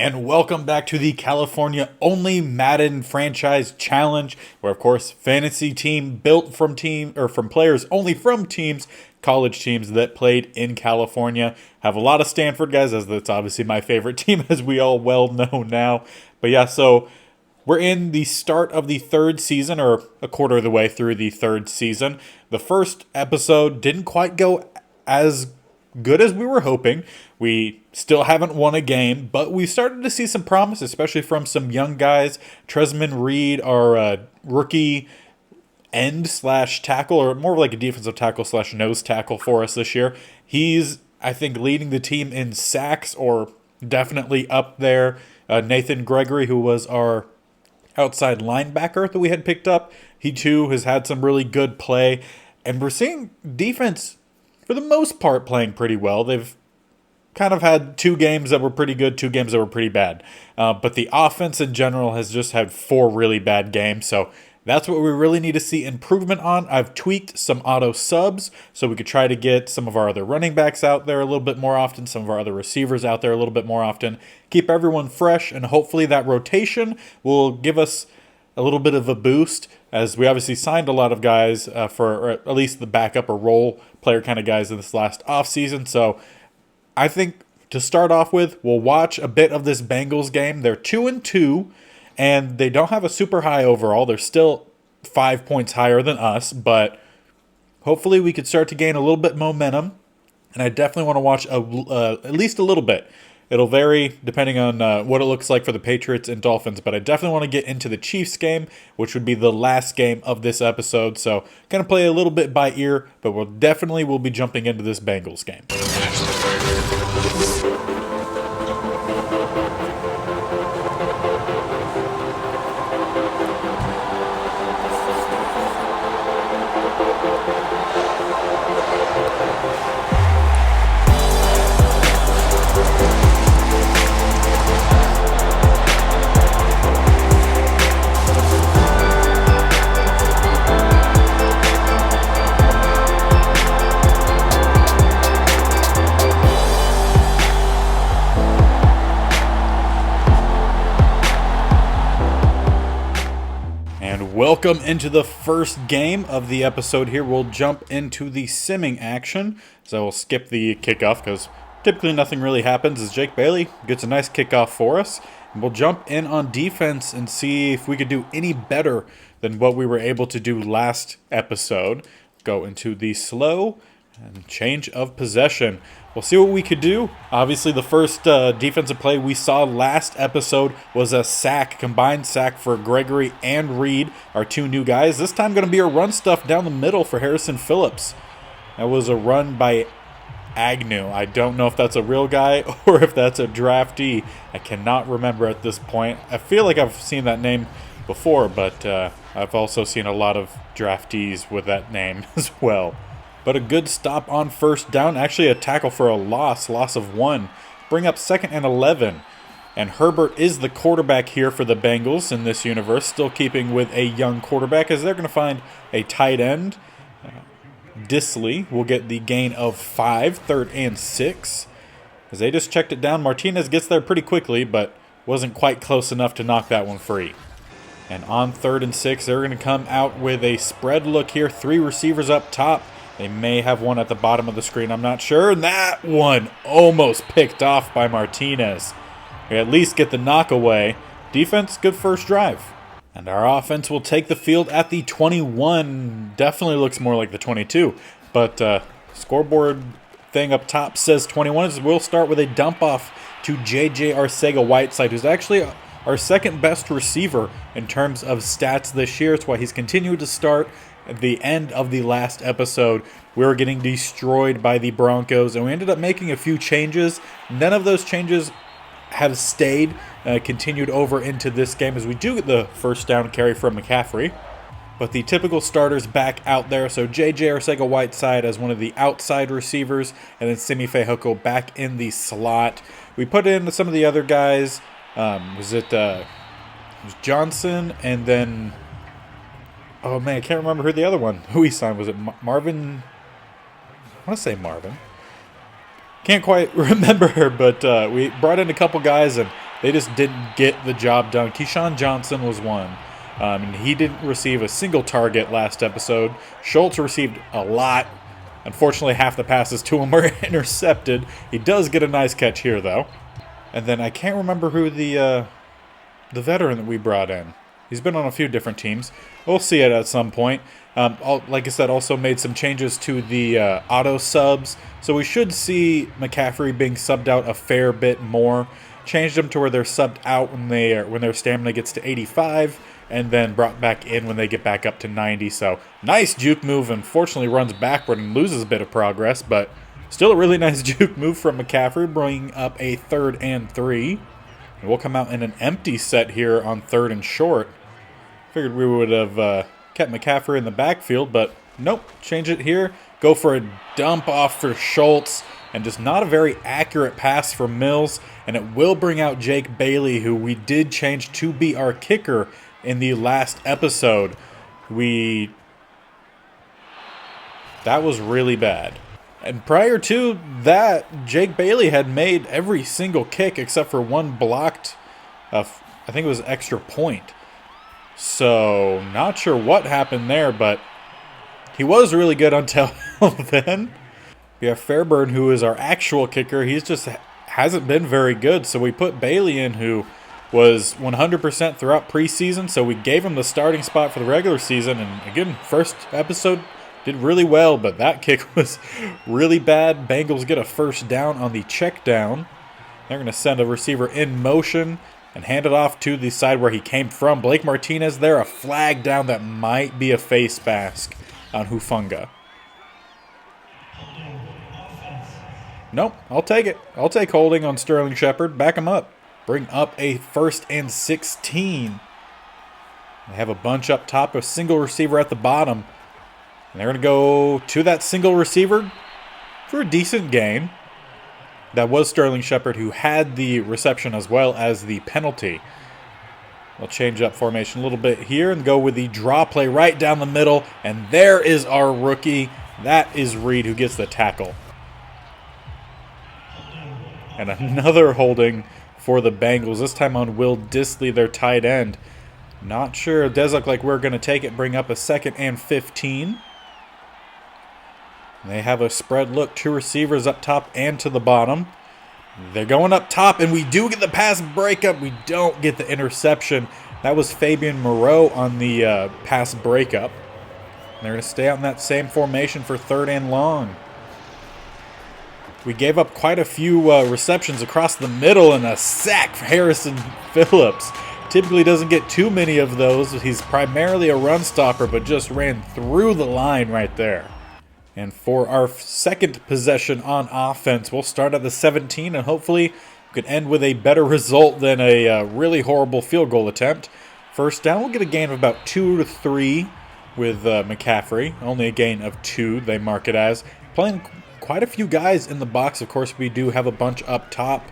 And welcome back to the California only Madden Franchise Challenge, where of course fantasy team built from players only from teams, college teams that played in California. Have a lot of Stanford guys, as that's obviously my favorite team, as we all well know now. But yeah, so we're in the start of the third season, or a quarter of the way through the third season. The first episode didn't quite go as good as we were hoping. We still haven't won a game, but we started to see some promise, especially from some young guys. Tresman Reed, our rookie end slash tackle, or more like a defensive tackle slash nose tackle for us this year. He's, I think, leading the team in sacks, or definitely up there. Nathan Gregory, who was our outside linebacker that we had picked up, he too has had some really good play. And we're seeing defense, for the most part, playing pretty well. They've kind of had 2 games that were pretty good, 2 games that were pretty bad. But the offense in general has just had 4 really bad games. So that's what we really need to see improvement on. I've tweaked some auto subs so we could try to get some of our other running backs out there a little bit more often, some of our other receivers out there a little bit more often. Keep everyone fresh, and hopefully that rotation will give us a little bit of a boost, as we obviously signed a lot of guys for at least the backup or role player kind of guys in this last offseason. So I think to start off with, we'll watch a bit of this Bengals game. They're 2-2, and they don't have a super high overall. They're still 5 points higher than us, but hopefully we could start to gain a little bit momentum. And I definitely want to watch at least a little bit. It'll vary depending on what it looks like for the Patriots and Dolphins, but I definitely want to get into the Chiefs game, which would be the last game of this episode. So going to play a little bit by ear, but we'll be jumping into this Bengals game. Welcome into the first game of the episode here. We'll jump into the simming action. So we'll skip the kickoff because typically nothing really happens, as Jake Bailey gets a nice kickoff for us. And we'll jump in on defense and see if we could do any better than what we were able to do last episode. Go into the slow and change of possession. We'll see what we could do. Obviously, the first defensive play we saw last episode was a sack, combined sack for Gregory and Reed, our 2 new guys. This time going to be a run stuff down the middle for Harrison Phillips. That was a run by Agnew. I don't know if that's a real guy or if that's a draftee. I cannot remember at this point. I feel like I've seen that name before, but I've also seen a lot of draftees with that name as well. But a good stop on first down. Actually, a tackle for a loss of 1. Bring up 2nd and 11. And Herbert is the quarterback here for the Bengals in this universe. Still keeping with a young quarterback, as they're going to find a tight end. Disley will get the gain of 5, 3rd and 6. As they just checked it down, Martinez gets there pretty quickly, but wasn't quite close enough to knock that one free. And on 3rd and 6, they're going to come out with a spread look here. 3 receivers up top. They may have one at the bottom of the screen, I'm not sure. And that one almost picked off by Martinez. We at least get the knock away. Defense, good first drive. And our offense will take the field at the 21. Definitely looks more like the 22. But scoreboard thing up top says 21. We'll start with a dump off to J.J. Arcega-Whiteside, who's actually our 2nd best receiver in terms of stats this year. It's why he's continued to start. At the end of the last episode, we were getting destroyed by the Broncos, and we ended up making a few changes. None of those changes have stayed, continued over into this game, as we do get the first down carry from McCaffrey. But the typical starters back out there, so J.J. Arcega-Whiteside as one of the outside receivers, and then Simi Fehoko back in the slot. We put in some of the other guys. It was Johnson, and then... Oh, man, I can't remember who he signed. Was it Marvin? I want to say Marvin. Can't quite remember her, but we brought in a couple guys, and They just didn't get the job done. Keyshawn Johnson was one. And he didn't receive a single target last episode. Schultz received a lot. Unfortunately, half the passes to him were intercepted. He does get a nice catch here, though. And then I can't remember who the veteran that we brought in. He's been on a few different teams. We'll see it at some point. Like I said, also made some changes to the auto subs. So we should see McCaffrey being subbed out a fair bit more. Changed them to where they're subbed out when their stamina gets to 85. And then brought back in when they get back up to 90. So nice juke move. Unfortunately runs backward and loses a bit of progress. But still a really nice juke move from McCaffrey, bringing up a 3rd and 3. And we'll come out in an empty set here on 3rd and short. Figured we would have kept McCaffrey in the backfield, but nope. Change it here. Go for a dump off for Schultz. And just not a very accurate pass from Mills. And it will bring out Jake Bailey, who we did change to be our kicker in the last episode. That was really bad. And prior to that, Jake Bailey had made every single kick except for one blocked, I think it was extra point. So, not sure what happened there, but he was really good until then. We have Fairburn, who is our actual kicker. He's just hasn't been very good, so we put Bailey in, who was 100% throughout preseason, so we gave him the starting spot for the regular season. And again, first episode did really well, but that kick was really bad. Bengals get a first down on the check down. They're going to send a receiver in motion and hand it off to the side where he came from. Blake Martinez there, a flag down that might be a face mask on Hufanga. Nope, I'll take it. I'll take holding on Sterling Shepard. Back him up. Bring up a 1st and 16. They have a bunch up top, a single receiver at the bottom. And they're going to go to that single receiver for a decent gain. That was Sterling Shepard, who had the reception as well as the penalty. We'll change up formation a little bit here and go with the draw play right down the middle. And there is our rookie. That is Reed, who gets the tackle. And another holding for the Bengals, this time on Will Dissly, their tight end. Not sure. It does look like we're going to take it, bring up a 2nd and 15. They have a spread look, 2 receivers up top and to the bottom. They're going up top, and we do get the pass breakup. We don't get the interception. That was Fabian Moreau on the pass breakup. They're going to stay out in that same formation for 3rd and long. We gave up quite a few receptions across the middle and a sack for Harrison Phillips. Typically doesn't get too many of those. He's primarily a run stopper, but just ran through the line right there. And for our second possession on offense, we'll start at the 17 and hopefully we can end with a better result than a really horrible field goal attempt. First down, we'll get a gain of about 2 to 3 with McCaffrey. Only a gain of 2, they mark it as. Playing quite a few guys in the box. Of course, we do have a bunch up top.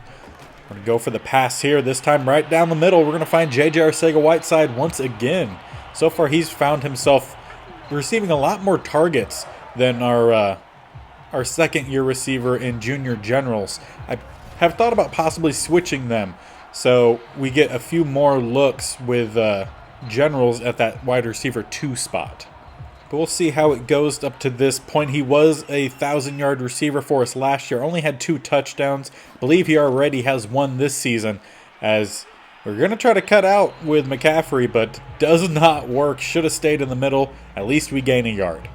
We're going to go for the pass here. This time right down the middle. We're going to find J.J. Arcega-Whiteside once again. So far, he's found himself receiving a lot more targets than our second-year receiver in Junior Generals. I have thought about possibly switching them, so we get a few more looks with Generals at that wide receiver 2 spot. But we'll see how it goes up to this point. He was a 1,000-yard receiver for us last year. Only had 2 touchdowns. I believe he already has 1 this season. As we're going to try to cut out with McCaffrey, but does not work. Should have stayed in the middle. At least we gain a yard.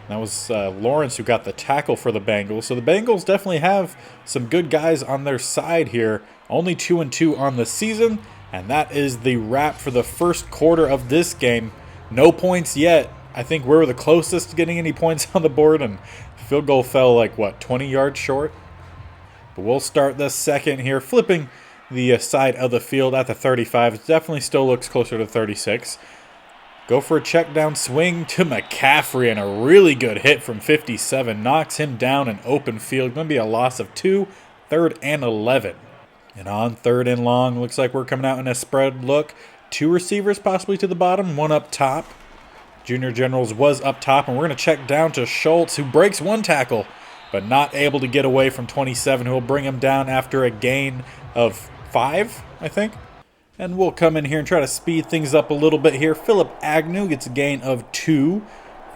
That was Lawrence who got the tackle for the Bengals. So the Bengals definitely have some good guys on their side here. Only 2-2 on the season. And that is the wrap for the first quarter of this game. No points yet. I think we're the closest to getting any points on the board, and field goal fell like, 20 yards short? But we'll start the second here, flipping the side of the field at the 35. It definitely still looks closer to 36. Go for a check down swing to McCaffrey, and a really good hit from 57. Knocks him down in open field. Going to be a loss of 2, 3rd and 11. And on 3rd and long, looks like we're coming out in a spread look. 2 receivers possibly to the bottom, 1 up top. Junior Generals was up top, and we're going to check down to Schultz, who breaks 1 tackle, but not able to get away from 27, who will bring him down after a gain of 5, I think. And we'll come in here and try to speed things up a little bit here. Philip Agnew gets a gain of 2,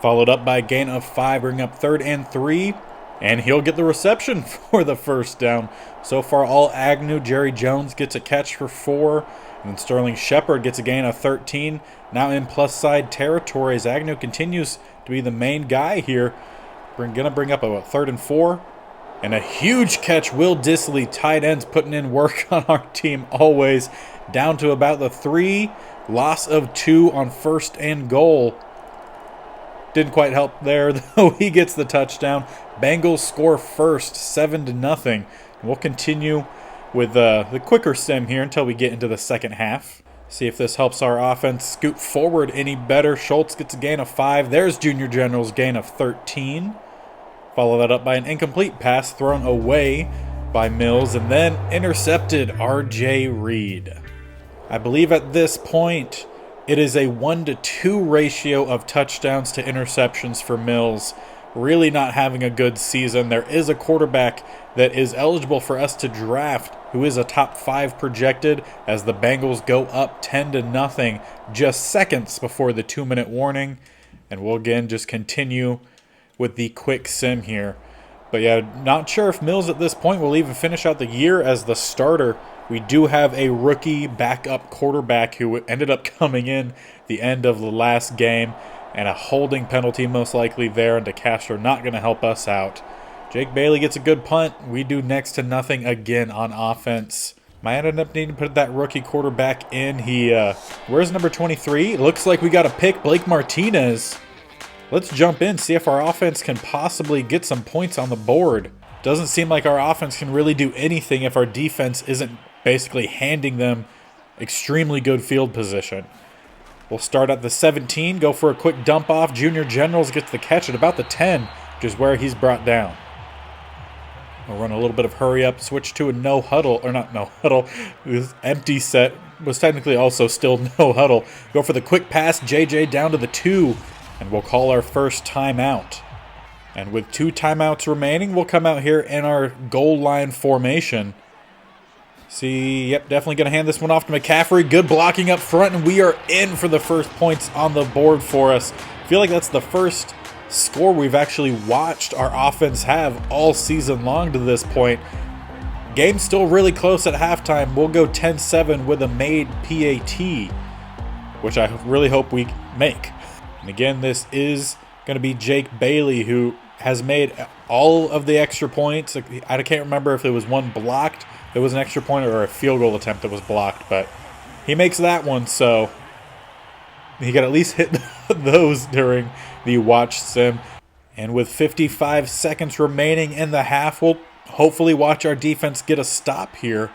followed up by a gain of 5, bringing up 3rd and 3. And he'll get the reception for the first down. So far, all Agnew. Jerry Jones gets a catch for 4. And then Sterling Shepard gets a gain of 13. Now in plus side territory as Agnew continues to be the main guy here. We're going to bring up a 3rd and 4. And a huge catch. Will Dissly, tight ends, putting in work on our team always. Down to about the 3. Loss of 2 on 1st and goal. Didn't quite help there, though. He gets the touchdown. Bengals score first, 7-0. We'll continue with the quicker sim here until we get into the second half. See if this helps our offense scoot forward any better. Schultz gets a gain of 5. There's Junior General's gain of 13. Follow that up by an incomplete pass thrown away by Mills, and then intercepted R.J. Reed. I believe at this point it is a 1-to-2 ratio of touchdowns to interceptions for Mills. Really not having a good season. There is a quarterback that is eligible for us to draft who is a top 5 projected as the Bengals go up 10-0 just seconds before the 2-minute warning. And we'll again just continue with the quick sim here. But yeah, not sure if Mills at this point will even finish out the year as the starter. We do have a rookie backup quarterback who ended up coming in the end of the last game, and a holding penalty most likely there, and DeCastro not going to help us out. Jake Bailey gets a good punt. We do next to nothing again on offense. Might end up needing to put that rookie quarterback in. Where's number 23? It looks like we got to pick Blake Martinez. Let's jump in, see if our offense can possibly get some points on the board. Doesn't seem like our offense can really do anything if our defense isn't basically handing them extremely good field position. We'll start at the 17, go for a quick dump off. Junior Generals gets the catch at about the 10, which is where he's brought down. We'll run a little bit of hurry up, switch to a no huddle, or not no huddle. This empty set was technically also still no huddle. Go for the quick pass, JJ down to the 2, and we'll call our first timeout. And with 2 timeouts remaining, we'll come out here in our goal line formation. Definitely going to hand this one off to McCaffrey. Good blocking up front, and we are in for the first points on the board for us. I feel like that's the first score we've actually watched our offense have all season long to this point. Game's still really close at halftime. We'll go 10-7 with a made PAT, which I really hope we make. And again, this is going to be Jake Bailey, who has made all of the extra points. I can't remember if it was one blocked, it was an extra point, or a field goal attempt that was blocked, but he makes that one, so he could at least hit those during the watch sim. And with 55 seconds remaining in the half, we'll hopefully watch our defense get a stop here.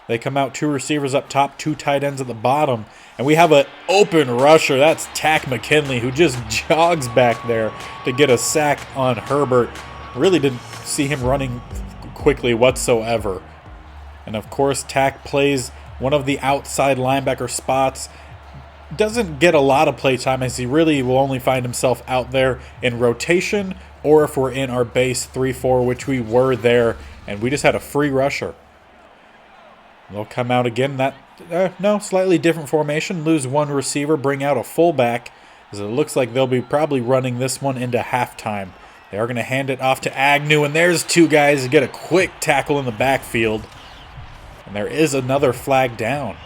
They come out 2 receivers up top, 2 tight ends at the bottom. And we have an open rusher. That's Tack McKinley, who just jogs back there to get a sack on Herbert. Really didn't see him running quickly whatsoever. And of course, Tack plays one of the outside linebacker spots. Doesn't get a lot of play time, as he really will only find himself out there in rotation, or if we're in our base 3-4, which we were there, and we just had a free rusher. They'll come out again. Slightly different formation. Lose 1 receiver, bring out a fullback, as it looks like they'll be probably running this one into halftime. They are going to hand it off to Agnew, and there's 2 guys to get a quick tackle in the backfield. And there is another flag down.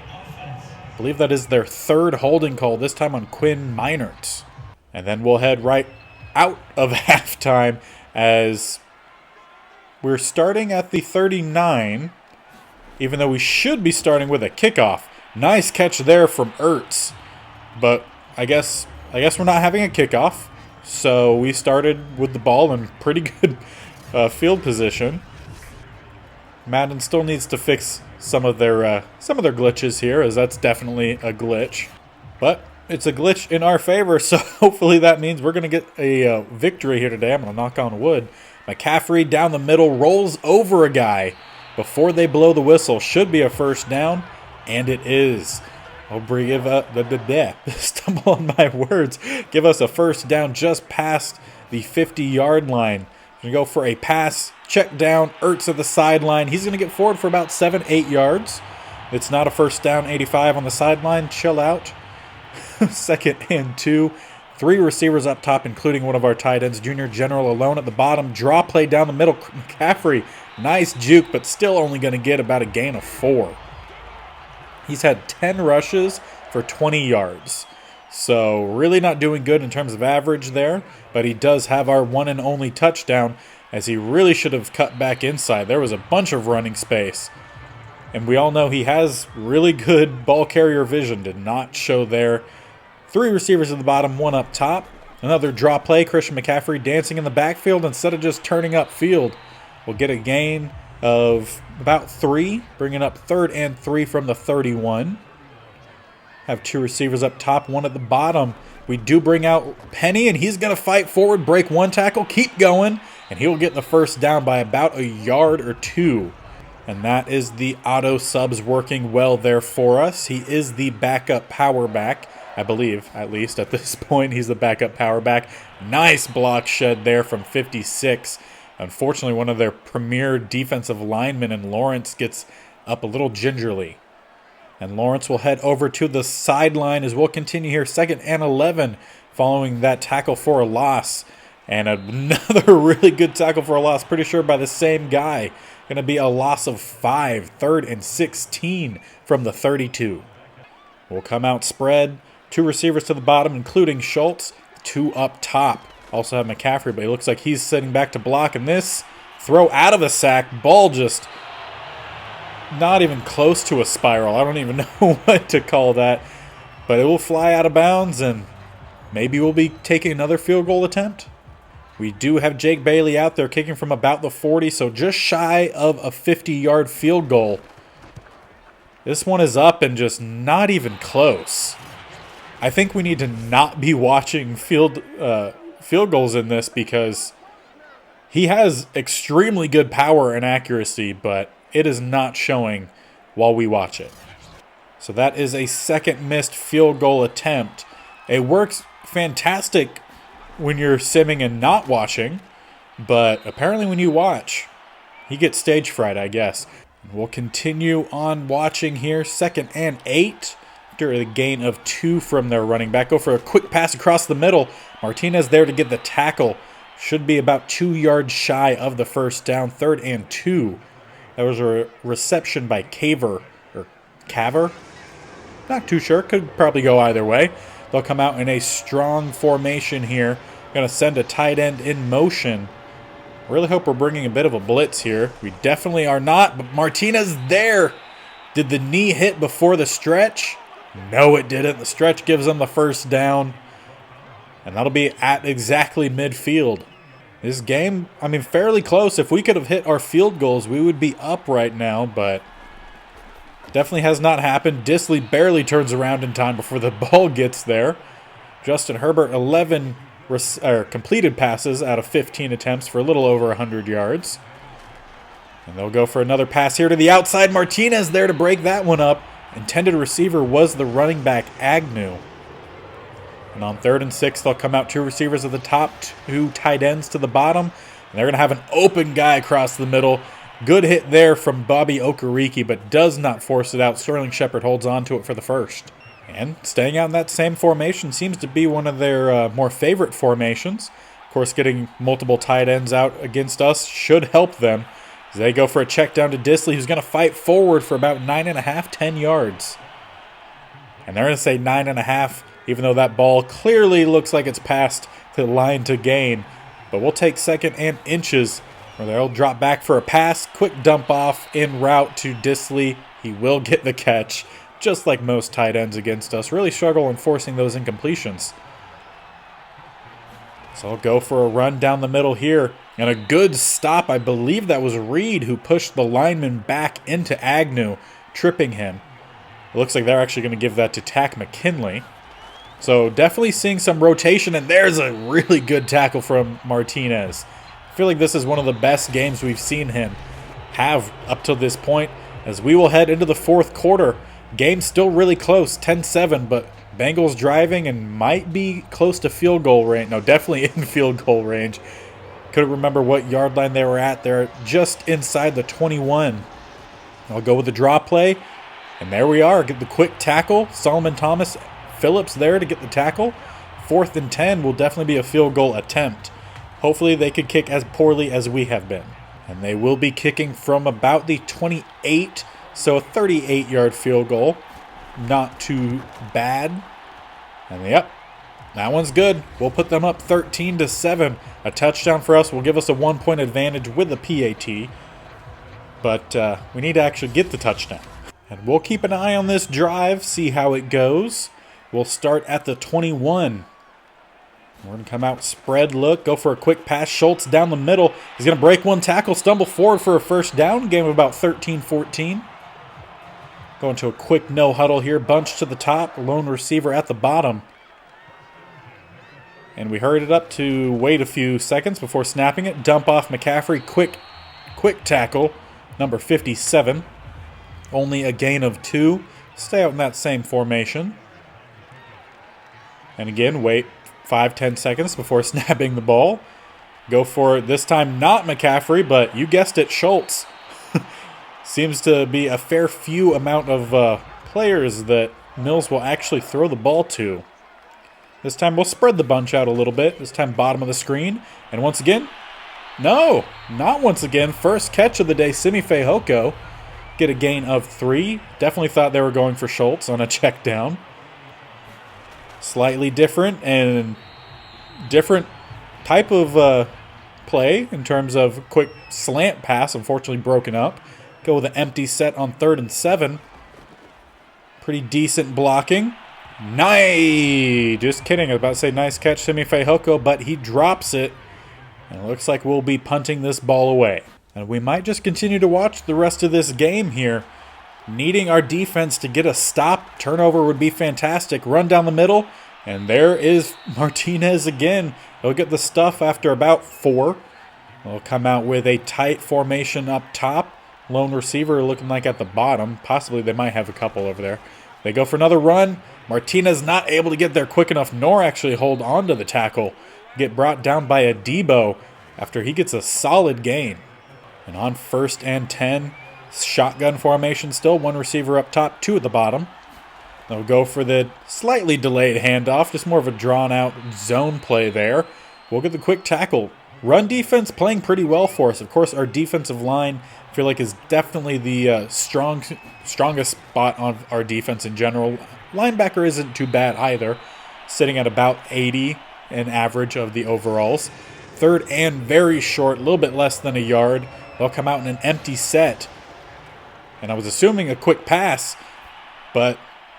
I believe that is their 3rd holding call, this time on Quinn Meinertz. And then we'll head right out of halftime as we're starting at the 39, even though we should be starting with a kickoff. Nice catch there from Ertz. But I guess we're not having a kickoff, so we started with the ball in pretty good field position. Madden still needs to fix some of their glitches here, as that's definitely a glitch. But it's a glitch in our favor, so hopefully that means we're going to get a victory here today. I'm going to knock on wood. McCaffrey down the middle, rolls over a guy before they blow the whistle. Should be a first down, and it is. I'll give stumble on my words. Give us a first down just past the 50-yard line. Going to go for a pass, check down, Ertz at the sideline. He's going to get forward for about 7-8 yards. It's not a first down, 85 on the sideline. Chill out. 2nd and 2. 3 receivers up top, including one of our tight ends. Junior General alone at the bottom. Draw play down the middle. McCaffrey, nice juke, but still only going to get about a gain of 4. He's had 10 rushes for 20 yards. So really not doing good in terms of average there, but he does have our one and only touchdown, as he really should have cut back inside. There was a bunch of running space, and we all know he has really good ball carrier vision. Did not show there. 3 receivers at the bottom, 1 up top. Another draw play, Christian McCaffrey dancing in the backfield instead of just turning upfield. We'll get a gain of about 3, bringing up 3rd and 3 from the 31. Have 2 receivers up top, 1 at the bottom. We do bring out Penny, and he's going to fight forward, break 1 tackle, keep going, and he'll get the first down by about a yard or 2. And that is the auto subs working well there for us. He is the backup power back, I believe, at least at this point. He's the backup power back. Nice block shed there from 56. Unfortunately, one of their premier defensive linemen in Lawrence gets up a little gingerly. And Lawrence will head over to the sideline as we'll continue here. 2nd and 11 following that tackle for a loss. And another really good tackle for a loss. Pretty sure by the same guy. Going to be a loss of 5. 3rd and 16 from the 32. We'll come out spread. 2 receivers to the bottom, including Schultz. 2 up top. Also have McCaffrey, but he looks like he's sitting back to block. And this throw out of a sack. Ball just not even close to a spiral. I don't even know what to call that. But it will fly out of bounds, and maybe we'll be taking another field goal attempt. We do have Jake Bailey out there kicking from about the 40, so just shy of a 50-yard field goal. This one is up and just not even close. I think we need to not be watching field goals in this, because he has extremely good power and accuracy, but it is not showing while we watch it. So that is a 2nd missed field goal attempt. It works fantastic when you're simming and not watching, but apparently when you watch, he gets stage fright, I guess. We'll continue on watching here. 2nd and 8 after a gain of 2 from their running back. Go for a quick pass across the middle. Martinez there to get the tackle. Should be about 2 yards shy of the first down. 3rd and 2. That was a reception by Caver. Not too sure. Could probably go either way. They'll come out in a strong formation here. Going to send a tight end in motion. Really hope we're bringing a bit of a blitz here. We definitely are not, but Martinez there. Did the knee hit before the stretch? No, it didn't. The stretch gives them the first down. And that'll be at exactly midfield. This game, fairly close. If we could have hit our field goals, we would be up right now, but definitely has not happened. Disley barely turns around in time before the ball gets there. Justin Herbert, 11 completed passes out of 15 attempts for a little over 100 yards. And they'll go for another pass here to the outside. Martinez there to break that one up. Intended receiver was the running back, Agnew. And on 3rd and 6, they'll come out 2 receivers at the top, 2 tight ends to the bottom. And they're going to have an open guy across the middle. Good hit there from Bobby Okereke, but does not force it out. Sterling Shepard holds on to it for the first. And staying out in that same formation seems to be one of their more favorite formations. Of course, getting multiple tight ends out against us should help them. As they go for a check down to Disley, who's going to fight forward for about 9.5, 10 yards. And they're going to say 9.5, even though that ball clearly looks like it's past the line to gain. But we'll take 2nd and inches, where they'll drop back for a pass. Quick dump off en route to Disley. He will get the catch, just like most tight ends against us. Really struggle in forcing those incompletions. So I'll go for a run down the middle here. And a good stop. I believe that was Reed who pushed the lineman back into Agnew, tripping him. It looks like they're actually going to give that to Tack McKinley. So definitely seeing some rotation, and there's a really good tackle from Martinez. I feel like this is one of the best games we've seen him have up to this point, as we will head into the 4th quarter. Game still really close, 10-7, but Bengals driving and might be close to field goal range. No, definitely in field goal range. Couldn't remember what yard line they were at. They're just inside the 21. I'll go with the draw play. And there we are. Get the quick tackle. Solomon Thomas Phillips there to get the tackle. 4th and 10 will definitely be a field goal attempt. Hopefully they could kick as poorly as we have been. And they will be kicking from about the 28, so a 38-yard field goal. Not too bad. And yep, that one's good. We'll put them up 13-7. A touchdown for us will give us a 1-point advantage with the PAT. But we need to actually get the touchdown. And we'll keep an eye on this drive, see how it goes. We'll start at the 21. We're going to come out, spread look, go for a quick pass. Schultz down the middle. He's going to break one tackle, stumble forward for a first down. Game of about 13-14. Going to a quick no huddle here. Bunch to the top, lone receiver at the bottom. And we hurried it up to wait a few seconds before snapping it. Dump off McCaffrey. Quick tackle. Number 57. Only a gain of 2. Stay out in that same formation. And again, wait 5-10 seconds before snapping the ball. Go for it this time, not McCaffrey, but you guessed it, Schultz. Seems to be a fair few amount of players that Mills will actually throw the ball to. This time we'll spread the bunch out a little bit. This time bottom of the screen. And once again, no, not once again. First catch of the day, Simi Fehoko. Get a gain of 3. Definitely thought they were going for Schultz on a check down. Slightly different and different type of play in terms of quick slant pass, unfortunately broken up. Go with an empty set on 3rd and 7. Pretty decent blocking. Nice! Just kidding. I was about to say nice catch, Simi Fehoko, but he drops it. And it looks like we'll be punting this ball away. And we might just continue to watch the rest of this game here. Needing our defense to get a stop. Turnover would be fantastic. Run down the middle. And there is Martinez again. He'll get the stuff after about 4. We'll come out with a tight formation up top. Lone receiver looking like at the bottom. Possibly they might have a couple over there. They go for another run. Martinez not able to get there quick enough nor actually hold on to the tackle. Get brought down by a Debo after he gets a solid gain. And on 1st and 10, shotgun formation still. 1 receiver up top, 2 at the bottom. They'll go for the slightly delayed handoff, just more of a drawn-out zone play there. We'll get the quick tackle. Run defense playing pretty well for us. Of course, our defensive line, I feel like, is definitely the strongest spot on our defense in general. Linebacker isn't too bad either, sitting at about 80 in average of the overalls. 3rd and very short, a little bit less than a yard. They'll come out in an empty set. And I was assuming a quick pass, but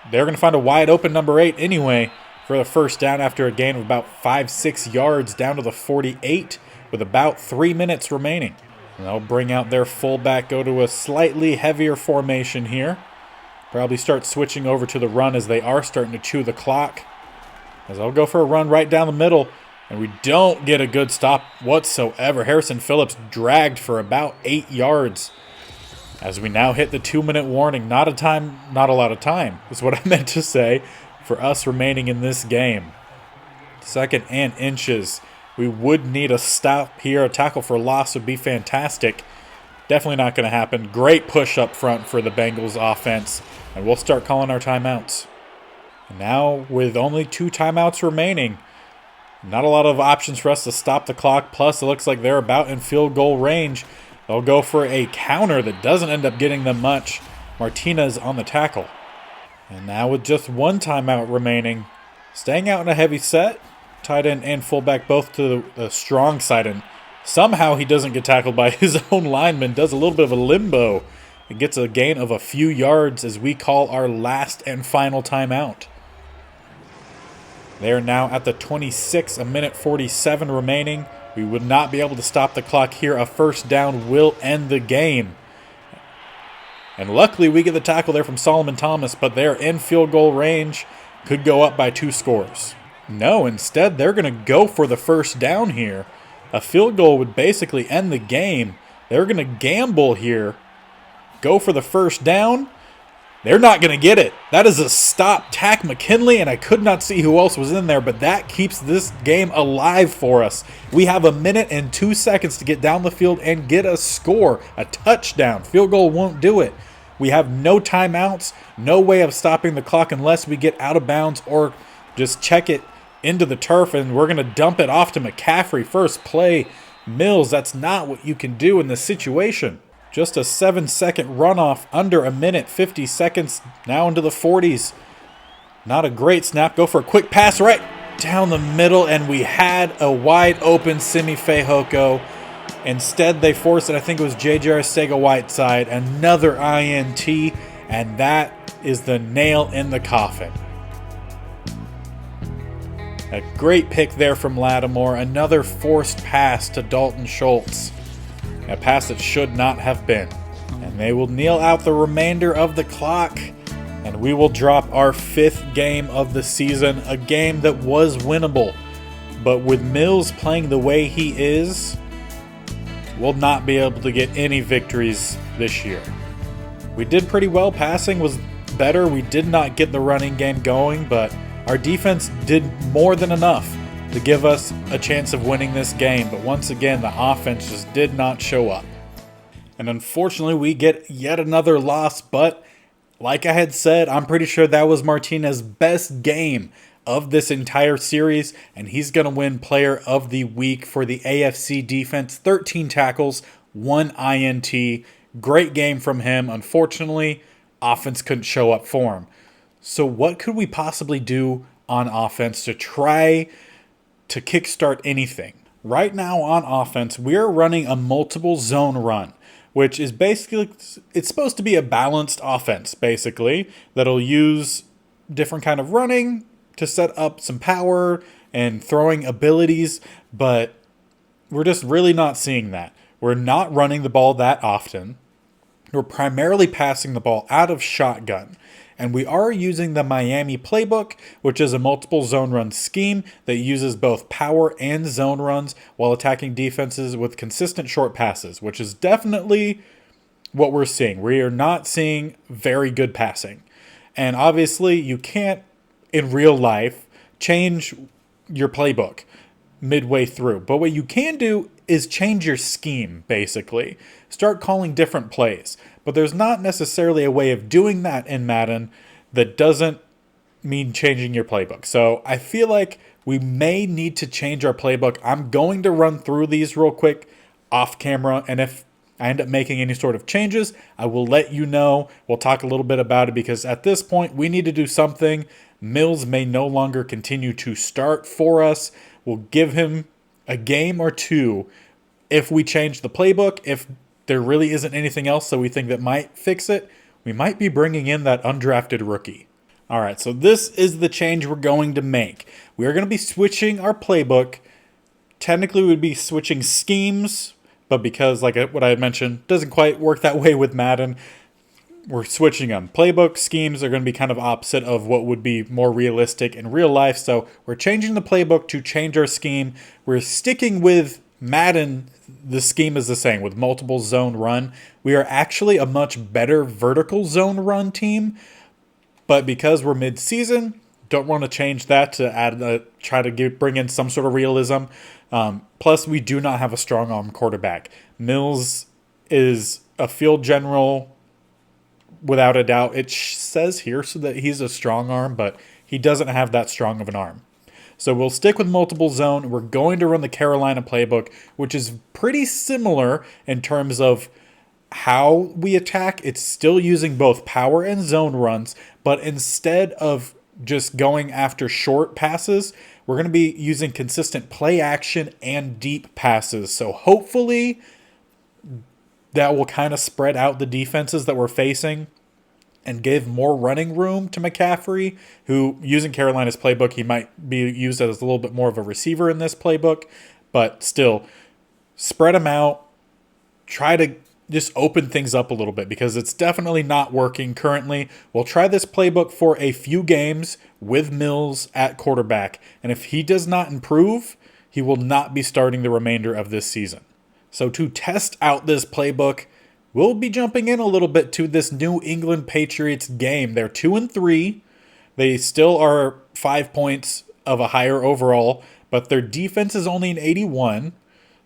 they're going to find a wide open number 8 anyway for the first down after a gain of about 5-6 yards down to the 48 with about 3 minutes remaining. And they'll bring out their fullback, go to a slightly heavier formation here. Probably start switching over to the run as they are starting to chew the clock. As they'll go for a run right down the middle. And we don't get a good stop whatsoever. Harrison Phillips dragged for about 8 yards. As we now hit the 2-minute warning. Not a lot of time is what I meant to say for us remaining in this game. 2nd and inches. We would need a stop here. A tackle for loss would be fantastic. Definitely not going to happen. Great push up front for the Bengals offense. And we'll start calling our timeouts. And now with only 2 timeouts remaining, not a lot of options for us to stop the clock. Plus, it looks like they're about in field goal range. They'll go for a counter that doesn't end up getting them much. Martinez on the tackle. And now with just 1 timeout remaining, staying out in a heavy set. Tight end and fullback both to the strong side. And somehow he doesn't get tackled by his own lineman. Does a little bit of a limbo. It gets a gain of a few yards as we call our last and final timeout. They are now at the 26, a minute 47 remaining. We would not be able to stop the clock here. A first down will end the game. And luckily we get the tackle there from Solomon Thomas, but they're in field goal range. Could go up by 2 scores. No, instead they're going to go for the first down here. A field goal would basically end the game. They're going to gamble here. Go for the first down. They're not going to get it. That is a stop. Tack McKinley, and I could not see who else was in there, but that keeps this game alive for us. We have a minute and 2 seconds to get down the field and get a score, a touchdown. Field goal won't do it. We have no timeouts, no way of stopping the clock unless we get out of bounds or just check it into the turf, and we're going to dump it off to McCaffrey. First play, Mills. That's not what you can do in this situation. Just a 7-second runoff, under a minute, 50 seconds, now into the 40s. Not a great snap. Go for a quick pass right down the middle, and we had a wide open Simi Fehoko. Instead, they forced it. I think it was J.J. Arcega-Whiteside, another INT, and that is the nail in the coffin. A great pick there from Lattimore. Another forced pass to Dalton Schultz. A pass that should not have been. And they will kneel out the remainder of the clock. And we will drop our 5th game of the season. A game that was winnable. But with Mills playing the way he is, we'll not be able to get any victories this year. We did pretty well. Passing was better. We did not get the running game going, but our defense did more than enough to give us a chance of winning this game. But once again, the offense just did not show up. And unfortunately, we get yet another loss. But like I had said, I'm pretty sure that was Martinez's best game of this entire series. And he's going to win Player of the Week for the AFC defense. 13 tackles, 1 INT. Great game from him. Unfortunately, offense couldn't show up for him. So what could we possibly do on offense to try to kickstart anything? Right now on offense, we're running a multiple zone run, which is basically, it's supposed to be a balanced offense, basically, that'll use different kind of running to set up some power and throwing abilities, but we're just really not seeing that. We're not running the ball that often. We're primarily passing the ball out of shotgun. And we are using the Miami playbook, which is a multiple zone run scheme that uses both power and zone runs while attacking defenses with consistent short passes, which is definitely what we're seeing. We are not seeing very good passing. And obviously, you can't, in real life, change your playbook midway through. But what you can do is change your scheme, basically. Start calling different plays. But there's not necessarily a way of doing that in Madden that doesn't mean changing your playbook. So I feel like we may need to change our playbook. I'm going to run through these real quick off camera, and if I end up making any sort of changes, I will let you know. We'll talk a little bit about it because at this point, we need to do something. Mills may no longer continue to start for us. We'll give him a game or two if we change the playbook. If there really isn't anything else that we think that might fix it, we might be bringing in that undrafted rookie. All right, so this is the change we're going to make. We are going to be switching our playbook. Technically, we'd be switching schemes, but because, like what I had mentioned, doesn't quite work that way with Madden, we're switching them. Playbook schemes are going to be kind of opposite of what would be more realistic in real life, so we're changing the playbook to change our scheme. We're sticking with Madden. The scheme is the same with multiple zone run. We are actually a much better vertical zone run team, but because we're mid-season, don't want to change that to bring in some sort of realism. Plus, we do not have a strong arm quarterback. Mills is a field general without a doubt. It says here so that he's a strong arm, but he doesn't have that strong of an arm. So we'll stick with multiple zone. We're going to run the Carolina playbook, which is pretty similar in terms of how we attack. It's still using both power and zone runs, but instead of just going after short passes, we're going to be using consistent play action and deep passes. So hopefully that will kind of spread out the defenses that we're facing and give more running room to McCaffrey, who, using Carolina's playbook, he might be used as a little bit more of a receiver in this playbook. But still, spread him out. Try to just open things up a little bit because it's definitely not working currently. We'll try this playbook for a few games with Mills at quarterback. And if he does not improve, he will not be starting the remainder of this season. So to test out this playbook, We'll be jumping in a little bit to this New England Patriots game. They're 2-3. They still are 5 points of a higher overall, but their defense is only an 81.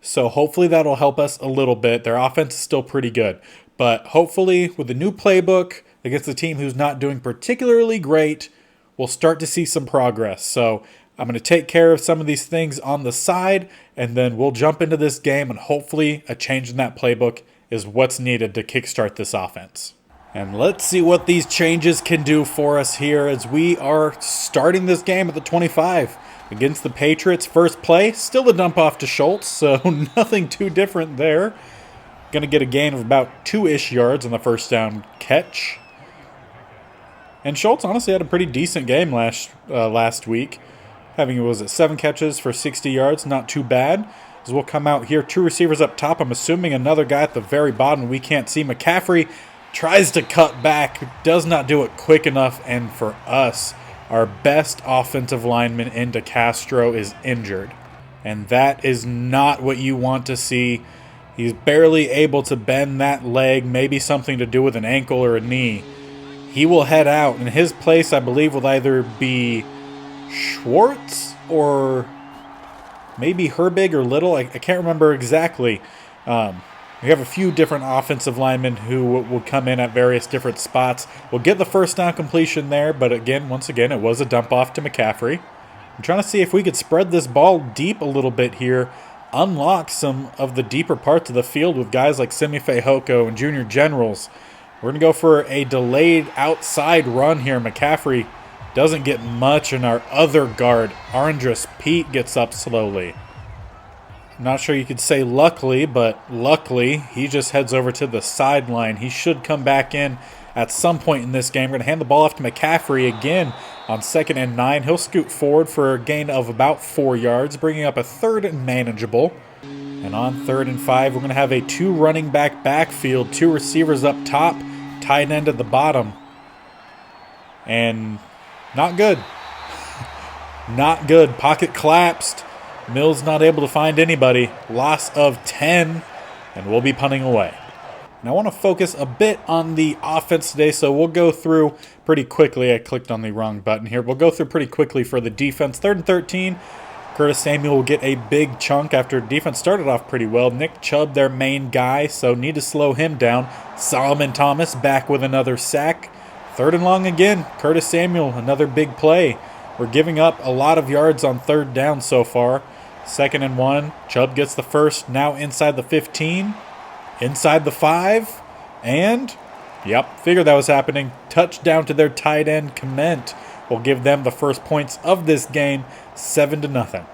So hopefully that'll help us a little bit. Their offense is still pretty good. But hopefully with the new playbook against a team who's not doing particularly great, we'll start to see some progress. So I'm going to take care of some of these things on the side, and then we'll jump into this game, and hopefully a change in that playbook is what's needed to kickstart this offense. And let's see what these changes can do for us here as we are starting this game at the 25 against the Patriots. First play, still a dump off to Schultz, so nothing too different there. Going to get a gain of about 2-ish yards on the first down catch. And Schultz honestly had a pretty decent game last week. Was it 7 catches for 60 yards? Not too bad. As we'll come out here, 2 receivers up top. I'm assuming another guy at the very bottom we can't see. McCaffrey tries to cut back, does not do it quick enough, and for us, our best offensive lineman into Castro is injured. And that is not what you want to see. He's barely able to bend that leg, maybe something to do with an ankle or a knee. He will head out. In his place, I believe, will either be Schwartz or maybe Herbig or Little. I can't remember exactly. We have a few different offensive linemen who will come in at various different spots. We'll get the first down completion there, but once again, it was a dump off to McCaffrey. I'm trying to see if we could spread this ball deep a little bit here, unlock some of the deeper parts of the field with guys like Simi Fehoko and Junior Generals. We're going to go for a delayed outside run here. McCaffrey doesn't get much, and our other guard, Andres Pete, gets up slowly. I'm not sure you could say luckily, but luckily he just heads over to the sideline. He should come back in at some point in this game. We're going to hand the ball off to McCaffrey again on 2nd and 9. He'll scoot forward for a gain of about 4 yards, bringing up a 3rd and manageable. And on 3rd and 5, we're going to have a 2 running back backfield, 2 receivers up top, tight end at the bottom. And not good. Not good. Pocket collapsed. Mills not able to find anybody. Loss of 10, and we'll be punting away. And I want to focus a bit on the offense today, so we'll go through pretty quickly. I clicked on the wrong button here. We'll go through pretty quickly for the defense. 3rd and 13. Curtis Samuel will get a big chunk after defense started off pretty well. Nick Chubb, their main guy, so need to slow him down. Solomon Thomas back with another sack. 3rd and long again. Curtis Samuel, another big play. We're giving up a lot of yards on 3rd down so far. 2nd and 1. Chubb gets the first, now inside the 15, inside the 5, and, figured that was happening. Touchdown to their tight end, Clement. Will give them the first points of this game, 7-0.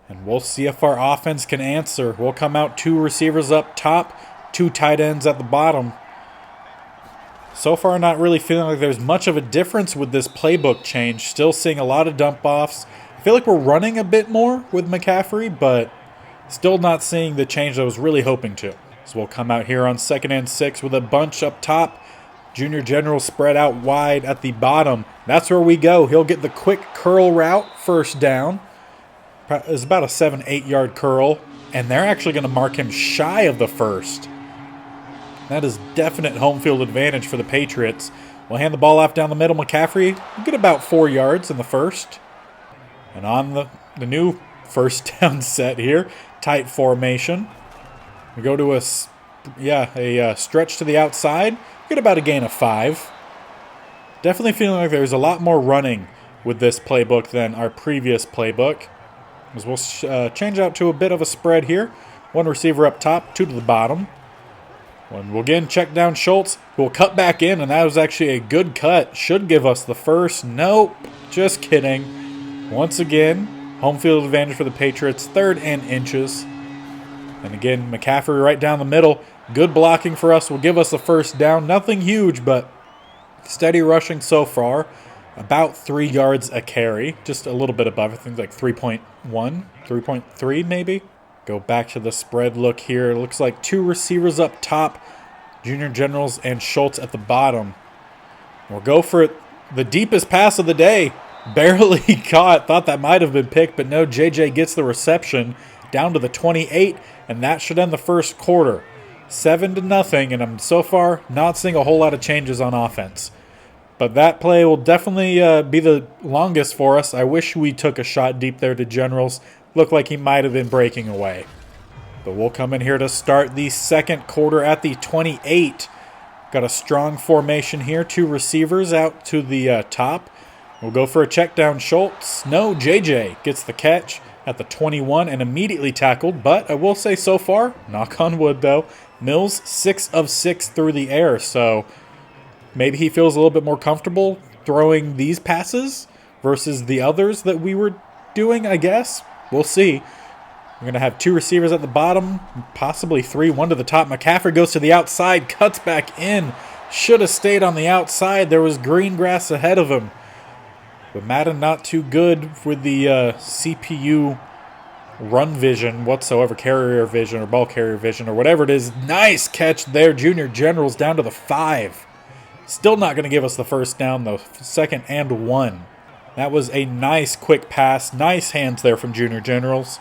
And we'll see if our offense can answer. We'll come out 2 receivers up top, 2 tight ends at the bottom. So far, not really feeling like there's much of a difference with this playbook change. Still seeing a lot of dump-offs. I feel like we're running a bit more with McCaffrey, but still not seeing the change I was really hoping to. So we'll come out here on 2nd and 6 with a bunch up top. Junior General spread out wide at the bottom. That's where we go. He'll get the quick curl route, first down. It's about a 7-8 yard curl, and they're actually going to mark him shy of the first. That is definite home field advantage for the Patriots. We'll hand the ball off down the middle. McCaffrey will get about 4 yards in the first. And on the new first down set here, tight formation. We go to a stretch to the outside. Get about a gain of 5. Definitely feeling like there's a lot more running with this playbook than our previous playbook. As we'll change out to a bit of a spread here. 1 receiver up top, 2 to the bottom. We'll again check down Schultz, who will cut back in, and that was actually a good cut. Should give us the first. Nope, just kidding. Once again, home field advantage for the Patriots, 3rd and inches. And again, McCaffrey right down the middle. Good blocking for us will give us the first down. Nothing huge, but steady rushing so far. About 3 yards a carry. Just a little bit above. I think like 3.1, 3.3 maybe. Go back to the spread look here. It looks like 2 receivers up top. Junior Generals and Schultz at the bottom. We'll go for the deepest pass of the day. Barely caught. Thought that might have been picked, but no. JJ gets the reception down to the 28, and that should end the first quarter. 7-0, and I'm so far not seeing a whole lot of changes on offense. But that play will definitely be the longest for us. I wish we took a shot deep there to Generals. Looked like he might have been breaking away. But we'll come in here to start the second quarter at the 28. Got a strong formation here. 2 receivers out to the top. We'll go for a check down. Schultz. No, JJ gets the catch at the 21 and immediately tackled. But I will say so far, knock on wood though, Mills 6 of 6 through the air. So maybe he feels a little bit more comfortable throwing these passes versus the others that we were doing, I guess. We'll see. We're going to have 2 receivers at the bottom, possibly 3, 1 to the top. McCaffrey goes to the outside, cuts back in. Should have stayed on the outside. There was green grass ahead of him. But Madden not too good with the CPU run vision whatsoever, carrier vision or ball carrier vision or whatever it is. Nice catch there. Junior Generals down to the 5. Still not going to give us the first down, though. 2nd and 1. That was a nice quick pass. Nice hands there from Junior Generals.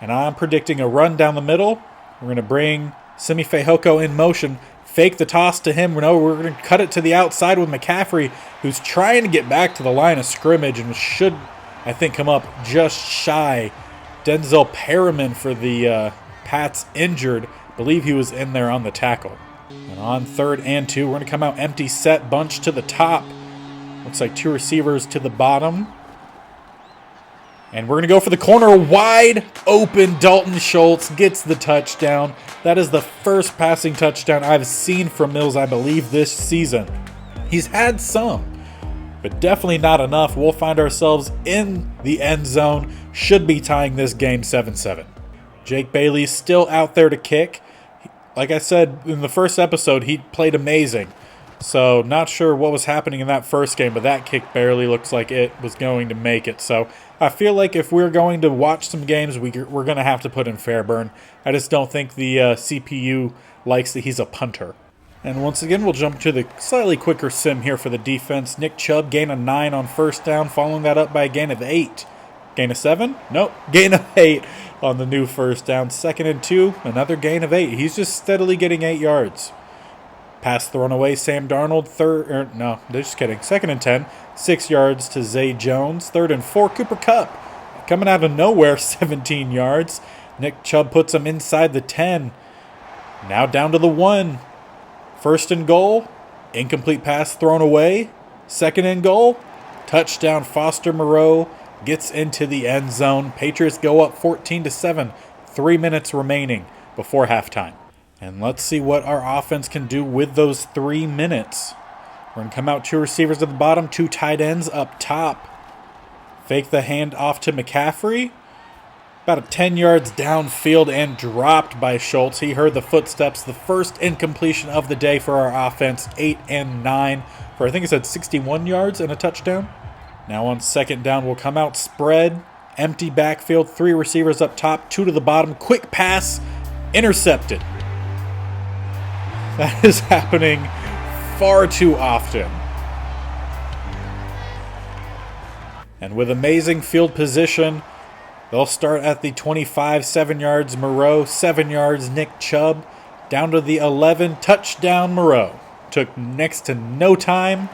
And I'm predicting a run down the middle. We're going to bring Simi Fehoko in motion. Fake the toss to him. No, we're going to cut it to the outside with McCaffrey, who's trying to get back to the line of scrimmage and should, I think, come up just shy. Denzel Perriman for the Pats injured. I believe he was in there on the tackle. And on 3rd and 2, we're going to come out empty set, bunch to the top. Looks like 2 receivers to the bottom. And we're going to go for the corner. Wide open. Dalton Schultz gets the touchdown. That is the first passing touchdown I've seen from Mills, I believe, this season. He's had some, but definitely not enough. We'll find ourselves in the end zone. Should be tying this game 7-7. Jake Bailey's still out there to kick. Like I said in the first episode, he played amazing. So not sure what was happening in that first game, but that kick barely looks like it was going to make it. So I feel like if we're going to watch some games, we're going to have to put in Fairburn. I just don't think the CPU likes that he's a punter. And once again, we'll jump to the slightly quicker sim here for the defense. Nick Chubb, gain of 9 on first down, following that up by a gain of 8. Gain of 7? Nope, gain of 8 on the new first down. 2nd and 2, another gain of 8. He's just steadily getting 8 yards. Pass thrown away, Sam Darnold. Just kidding. 2nd and 10, 6 yards to Zay Jones. 3rd and 4, Cooper Kupp coming out of nowhere, 17 yards. Nick Chubb puts him inside the 10. Now down to the 1. 1st and goal, incomplete pass thrown away. 2nd and goal, touchdown. Foster Moreau gets into the end zone. Patriots go up 14-7. 3 minutes remaining before halftime. And let's see what our offense can do with those 3 minutes. We're going to come out 2 receivers at the bottom, 2 tight ends up top. Fake the hand off to McCaffrey. About 10 yards downfield and dropped by Schultz. He heard the footsteps. The first incompletion of the day for our offense, 8 and 9 for, I think it said 61 yards and a touchdown. Now on 2nd down, we'll come out spread. Empty backfield, 3 receivers up top, 2 to the bottom. Quick pass, intercepted. That is happening far too often. And with amazing field position, they'll start at the 25, 7 yards Moreau, 7 yards Nick Chubb, down to the 11, touchdown Moreau. Took next to no time.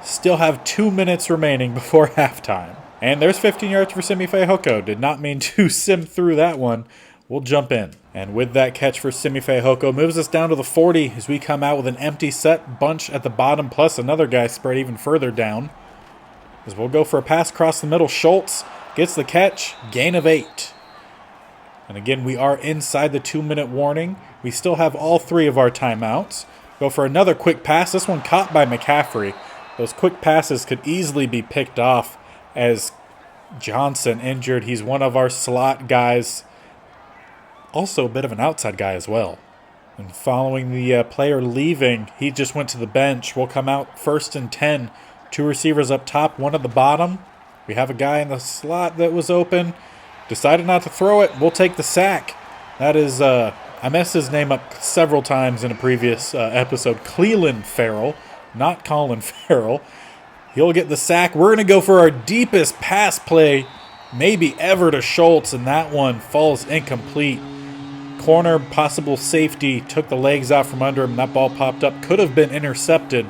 Still have 2 minutes remaining before halftime. And there's 15 yards for Simi Fehoko. Did not mean to sim through that one. We'll jump in. And with that catch for Simi Fehoko, moves us down to the 40 as we come out with an empty set bunch at the bottom, plus another guy spread even further down. As we'll go for a pass across the middle. Schultz gets the catch, gain of 8. And again, we are inside the 2-minute warning. We still have all 3 of our timeouts. Go for another quick pass. This one caught by McCaffrey. Those quick passes could easily be picked off as Johnson injured. He's one of our slot guys. Also a bit of an outside guy as well. And following the player leaving, he just went to the bench. We'll come out 1st and 10. 2 receivers up top, 1 at the bottom. We have a guy in the slot that was open. Decided not to throw it. We'll take the sack. That is, I messed his name up several times in a previous episode. Cleland Farrell, not Colin Farrell. He'll get the sack. We're going to go for our deepest pass play maybe ever to Schultz, and that one falls incomplete. corner, possible safety, took the legs out from under him. That ball popped up, could have been intercepted.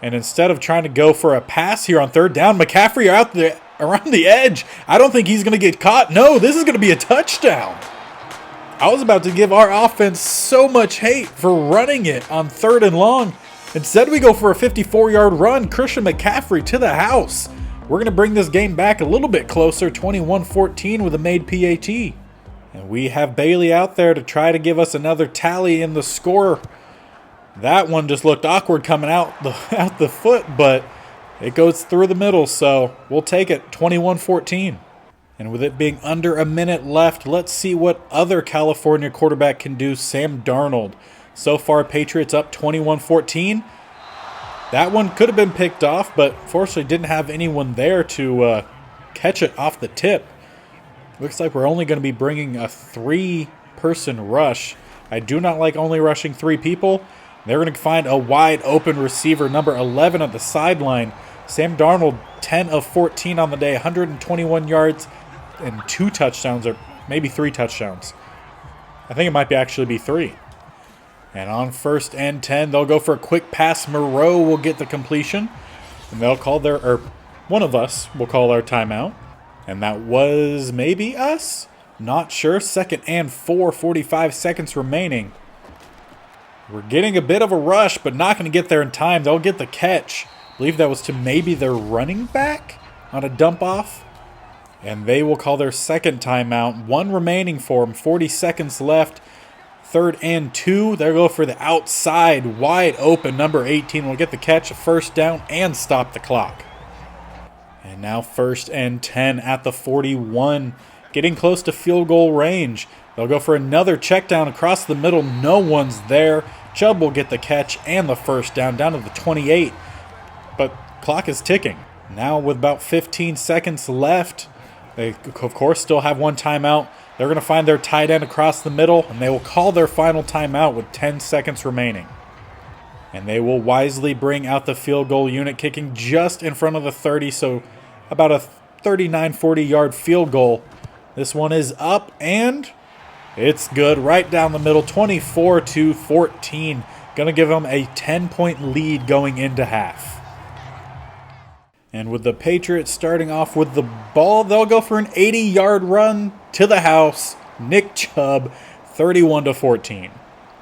And instead of trying to go for a pass here on third down, McCaffrey out there around the edge. I don't think he's going to get caught. No, this is going to be a touchdown. I was about to give our offense so much hate for running it on third and long. Instead, we go for a 54-yard run. Christian McCaffrey to the house. We're going to bring this game back a little bit closer, 21-14 with a made PAT. And we have Bailey out there to try to give us another tally in the score. That one just looked awkward coming out the foot, but it goes through the middle, so we'll take it, 21-14. And with it being under a minute left, let's see what other California quarterback can do, Sam Darnold. So far, Patriots up 21-14. That one could have been picked off, but fortunately didn't have anyone there to catch it off the tip. Looks like we're only going to be bringing a 3-person rush. I do not like only rushing 3 people. They're going to find a wide open receiver, number 11 at the sideline. Sam Darnold, 10 of 14 on the day, 121 yards and 2 touchdowns, or maybe 3 touchdowns. I think it might actually be 3. And on 1st and 10, they'll go for a quick pass. Moreau will get the completion. And they'll call one of us will call our timeout. And that was maybe us? Not sure. 2nd and 4, 45 seconds remaining. We're getting a bit of a rush, but not going to get there in time. They'll get the catch. I believe that was to maybe their running back on a dump off. And they will call their 2nd timeout. 1 remaining for them. 40 seconds left. 3rd and 2. They'll go for the outside, wide open. Number 18 will get the catch, a 1st down, and stop the clock. And now 1st and 10 at the 41. Getting close to field goal range. They'll go for another check down across the middle. No one's there. Chubb will get the catch and the 1st down to the 28. But clock is ticking. Now with about 15 seconds left, they, of course, still have 1 timeout. They're going to find their tight end across the middle, and they will call their final timeout with 10 seconds remaining. And they will wisely bring out the field goal unit, kicking just in front of the 30, so about a 39, 40-yard field goal. This one is up, and it's good. Right down the middle, 24-14. Going to give them a 10-point lead going into half. And with the Patriots starting off with the ball, they'll go for an 80-yard run to the house. Nick Chubb, 31-14.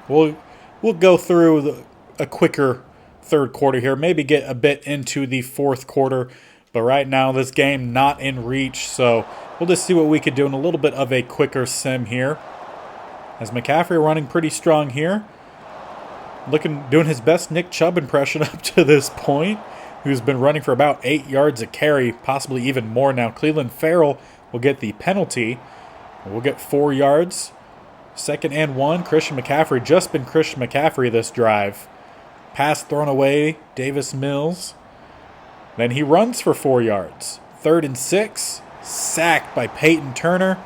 We'll go through a quicker 3rd quarter here, maybe get a bit into the 4th quarter. But right now, this game not in reach, so we'll just see what we could do in a little bit of a quicker sim here. As McCaffrey running pretty strong here. Doing his best Nick Chubb impression up to this point, who's been running for about 8 yards a carry, possibly even more now. Cleveland Farrell will get the penalty. We'll get 4 yards. 2nd and 1. Christian McCaffrey, just been Christian McCaffrey this drive. Pass thrown away, Davis Mills. Then he runs for 4 yards. 3rd and 6. Sacked by Peyton Turner.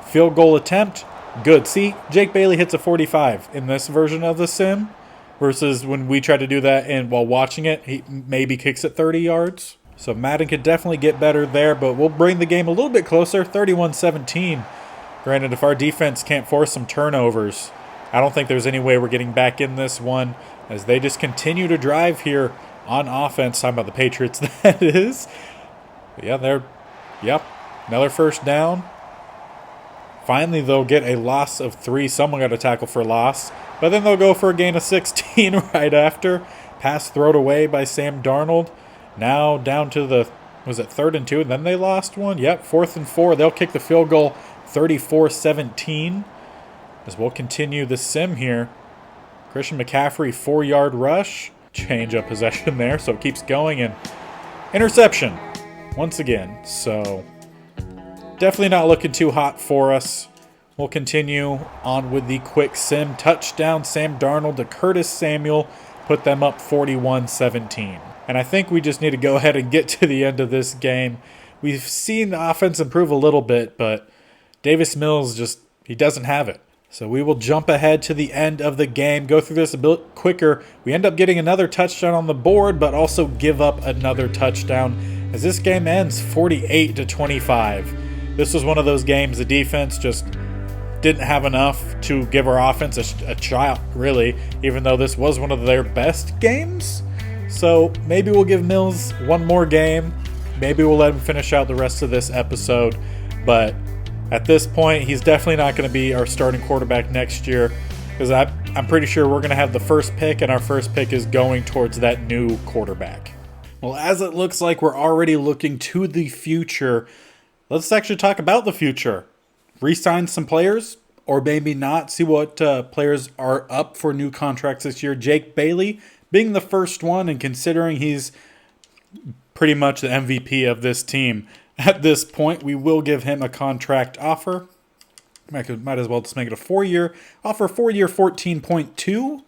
Field goal attempt. Good. See, Jake Bailey hits a 45 in this version of the sim. Versus when we try to do that and while watching it, he maybe kicks it 30 yards. So Madden could definitely get better there, but we'll bring the game a little bit closer, 31-17. Granted, if our defense can't force some turnovers, I don't think there's any way we're getting back in this one as they just continue to drive here on offense. Talking about the Patriots, that is. But yeah, another 1st down. Finally, they'll get a loss of 3. Someone got a tackle for a loss. But then they'll go for a gain of 16 right after. Pass thrown away by Sam Darnold. Now down to the, 3rd and 2? And then they lost one? Yep, 4th and 4. They'll kick the field goal 34-17. As we'll continue the sim here. Christian McCaffrey, 4-yard rush. Change of possession there, so it keeps going. And interception once again. So definitely not looking too hot for us. We'll continue on with the quick sim. Touchdown, Sam Darnold to Curtis Samuel. Put them up 41-17. And I think we just need to go ahead and get to the end of this game. We've seen the offense improve a little bit, but Davis Mills he doesn't have it. So we will jump ahead to the end of the game, go through this a bit quicker. We end up getting another touchdown on the board, but also give up another touchdown as this game ends 48-25. This was one of those games the defense just didn't have enough to give our offense a shot, really, even though this was one of their best games. So maybe we'll give Mills one more game. Maybe we'll let him finish out the rest of this episode. But at this point, he's definitely not going to be our starting quarterback next year, because I'm pretty sure we're going to have the first pick, and our first pick is going towards that new quarterback. Well, as it looks like we're already looking to the future, let's actually talk about the future. Re-sign some players, or maybe not. See what players are up for new contracts this year. Jake Bailey being the first one, and considering he's pretty much the MVP of this team at this point, we will give him a contract offer. Might as well just make it a 4-year offer, 4-year, 14.2,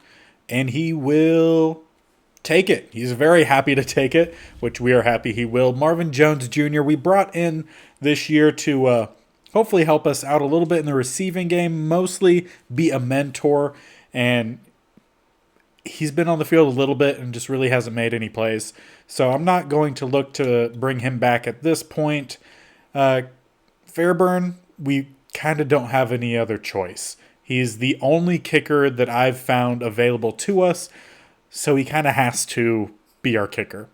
and he will take it. He's very happy to take it, which we are happy he will. Marvin Jones Jr., we brought in this year to hopefully help us out a little bit in the receiving game, mostly be a mentor, and he's been on the field a little bit and just really hasn't made any plays. So I'm not going to look to bring him back at this point. Fairburn, we kind of don't have any other choice. He's the only kicker that I've found available to us, so he kind of has to be our kicker.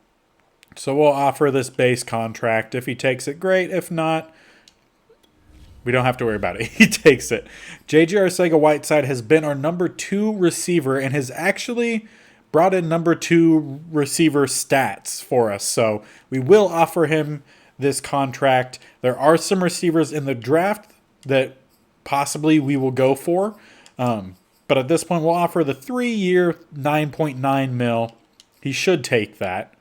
So we'll offer this base contract. If he takes it, great. If not, we don't have to worry about it. He takes it. J.J. Arcega-Whiteside has been our number 2 receiver and has actually brought in number 2 receiver stats for us. So we will offer him this contract. There are some receivers in the draft that possibly we will go for. But at this point, we'll offer the 3-year, $9.9 million. He should take that.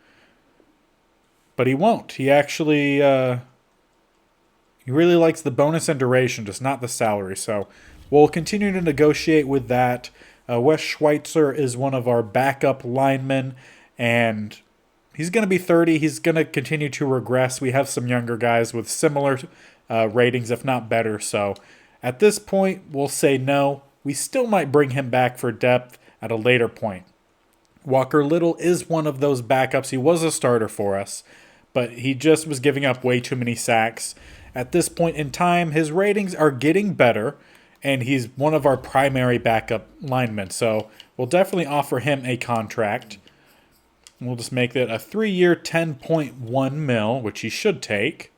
But he won't. He actually... he really likes the bonus and duration, just not the salary. So we'll continue to negotiate with that. Wes Schweitzer is one of our backup linemen, and he's going to be 30. He's going to continue to regress. We have some younger guys with similar ratings, if not better. So at this point, we'll say no. We still might bring him back for depth at a later point. Walker Little is one of those backups. He was a starter for us, but he just was giving up way too many sacks. At this point in time, his ratings are getting better, and he's one of our primary backup linemen. So we'll definitely offer him a contract. We'll just make that a 3-year, $10.1 million, which he should take,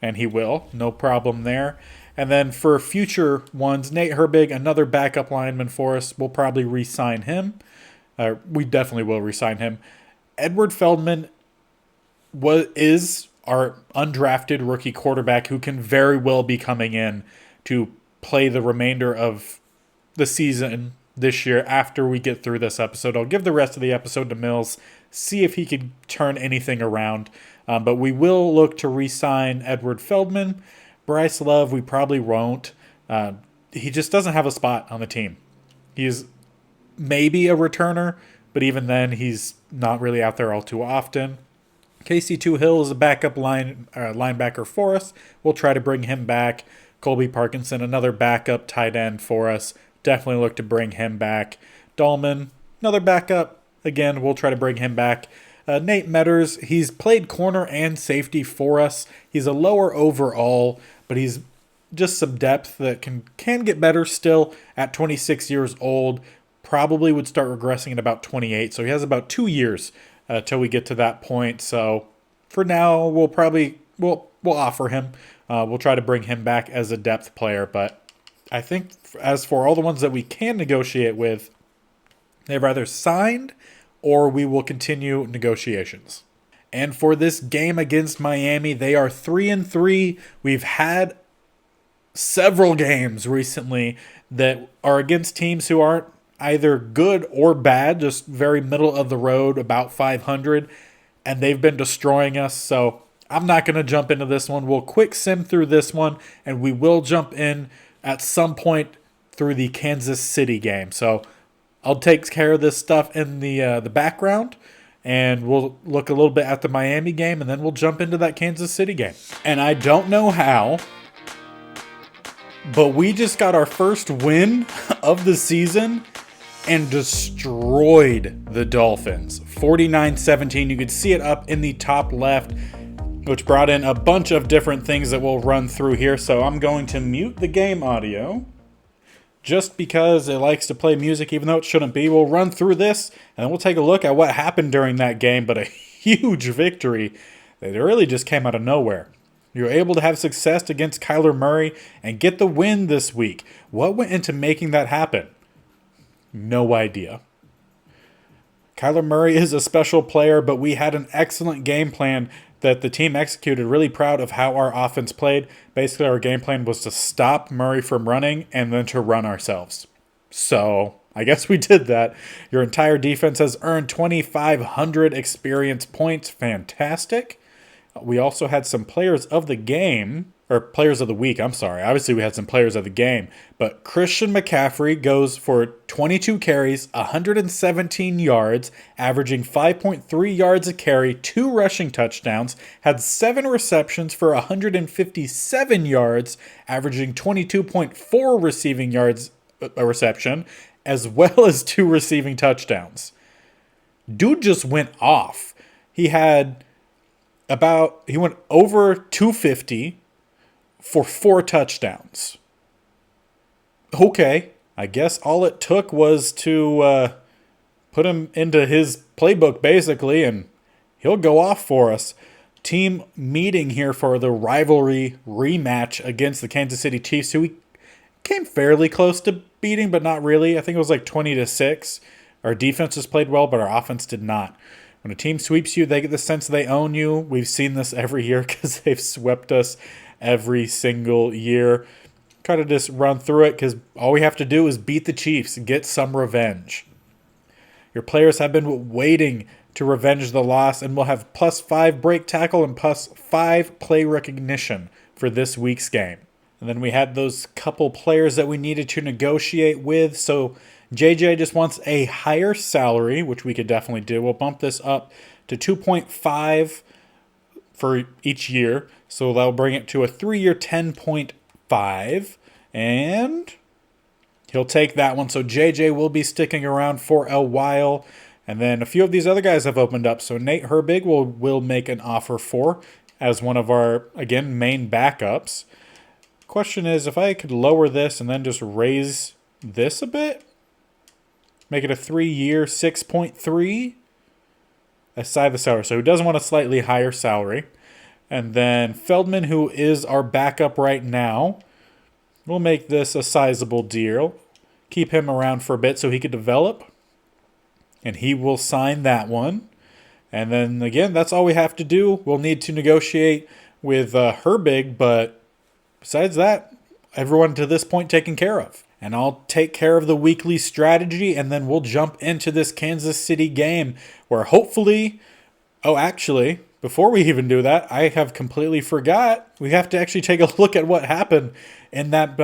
and he will. No problem there. And then for future ones, Nate Herbig, another backup lineman for us, we'll probably re-sign him. We definitely will re-sign him. Edward Feldman is our undrafted rookie quarterback who can very well be coming in to play the remainder of the season this year after we get through this episode. I'll give the rest of the episode to Mills, see if he can turn anything around. But we will look to re-sign Edward Feldman. Bryce Love, we probably won't. He just doesn't have a spot on the team. He's maybe a returner, but even then, he's not really out there all too often. Casey Hill is a backup linebacker for us. We'll try to bring him back. Colby Parkinson, another backup tight end for us. Definitely look to bring him back. Dahlman, another backup. Again, we'll try to bring him back. Nate Metters, he's played corner and safety for us. He's a lower overall, but he's just some depth that can get better still at 26 years old. Probably would start regressing at about 28. So he has about 2 years till we get to that point. So for now, we'll offer him. We'll try to bring him back as a depth player. But I think as for all the ones that we can negotiate with, they've either signed or we will continue negotiations. And for this game against Miami, they are 3-3. We've had several games recently that are against teams who aren't either good or bad, just very middle of the road, about 500, and they've been destroying us. So I'm not going to jump into this one. We'll quick sim through this one, and we will jump in at some point through the Kansas City game. So I'll take care of this stuff in the background, and we'll look a little bit at the Miami game, and then we'll jump into that Kansas City game. And I don't know how, but we just got our first win of the season and destroyed the Dolphins. 49-17. You could see it up in the top left, which brought in a bunch of different things that we'll run through here. So I'm going to mute the game audio. just because it likes to play music even though it shouldn't be, we'll run through this and then we'll take a look at what happened during that game, but a huge victory that really just came out of nowhere. You were able to have success against Kyler Murray and get the win this week. What went into making that happen? No idea. Kyler Murray is a special player, but we had an excellent game plan that the team executed. Really proud of how our offense played. Basically, our game plan was to stop Murray from running and then to run ourselves. So, I guess we did that. Your entire defense has earned 2,500 experience points. Fantastic. We also had some players of the game, or players of the week, I'm sorry. Obviously, we had some players of the game. But Christian McCaffrey goes for 22 carries, 117 yards, averaging 5.3 yards a carry, 2 rushing touchdowns, had 7 receptions for 157 yards, averaging 22.4 receiving yards a reception, as well as 2 receiving touchdowns. Dude just went off. He went over 250 for 4 touchdowns. Okay, I guess all it took was to put him into his playbook, basically, and he'll go off for us. Team meeting here for the rivalry rematch against the Kansas City Chiefs, who we came fairly close to beating, but not really. I think it was like 20-6. Our defenses played well, but our offense did not. When a team sweeps you, they get the sense they own you. We've seen this every year because they've swept us every single year. Try to just run through it because all we have to do is beat the Chiefs and get some revenge. Your players have been waiting to revenge the loss and will have +5 break tackle and +5 play recognition for this week's game. And then we had those couple players that we needed to negotiate with. So JJ just wants a higher salary, which we could definitely do. We'll bump this up to 2.5 for each year. So that'll bring it to a 3-year 10.5. And he'll take that one. So JJ will be sticking around for a while. And then a few of these other guys have opened up. So Nate Herbig will make an offer for as one of our, again, main backups. Question is, if I could lower this and then just raise this a bit, make it a 3-year 6.3 aside the salary. So he doesn't want a slightly higher salary. And then Feldman, who is our backup right now, we'll make this a sizable deal. Keep him around for a bit so he could develop. And he will sign that one. And then, again, that's all we have to do. We'll need to negotiate with Herbig, but besides that, everyone to this point taken care of. And I'll take care of the weekly strategy, and then we'll jump into this Kansas City game where hopefully... Oh, actually, before we even do that, I have completely forgot. We have to actually take a look at what happened in that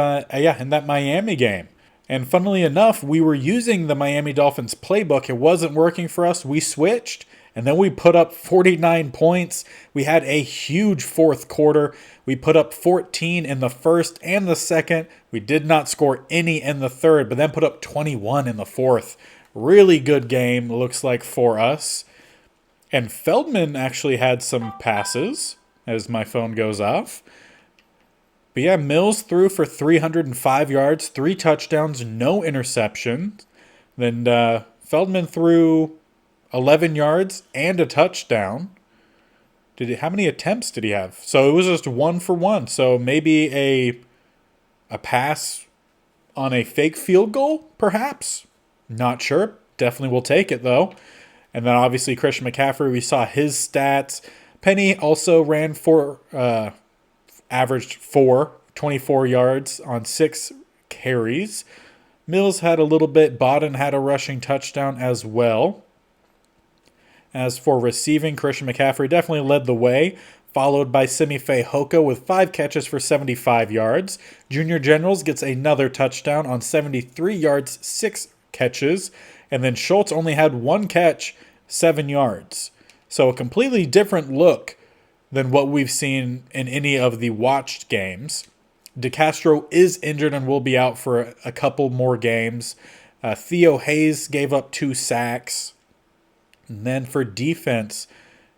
Miami game. And funnily enough, we were using the Miami Dolphins playbook. It wasn't working for us. We switched, and then we put up 49 points. We had a huge fourth quarter. We put up 14 in the first and the second. We did not score any in the third, but then put up 21 in the fourth. Really good game, looks like, for us. And Feldman actually had some passes as my phone goes off. But yeah, Mills threw for 305 yards, 3 touchdowns, no interceptions. Then Feldman threw 11 yards and a touchdown. How many attempts did he have? So it was just 1 for 1. So maybe a pass on a fake field goal, perhaps? Not sure. Definitely will take it, though. And then obviously Christian McCaffrey, we saw his stats. Penny also ran for, averaged 24 yards on 6 carries. Mills had a little bit. Bodden had a rushing touchdown as well. As for receiving, Christian McCaffrey definitely led the way, followed by Simi Fehoko with 5 catches for 75 yards. Junior Generals gets another touchdown on 73 yards, 6 catches. And then Schultz only had 1 catch, 7 yards. So a completely different look than what we've seen in any of the watched games. DeCastro is injured and will be out for a couple more games. Theo Hayes gave up 2 sacks. And then for defense,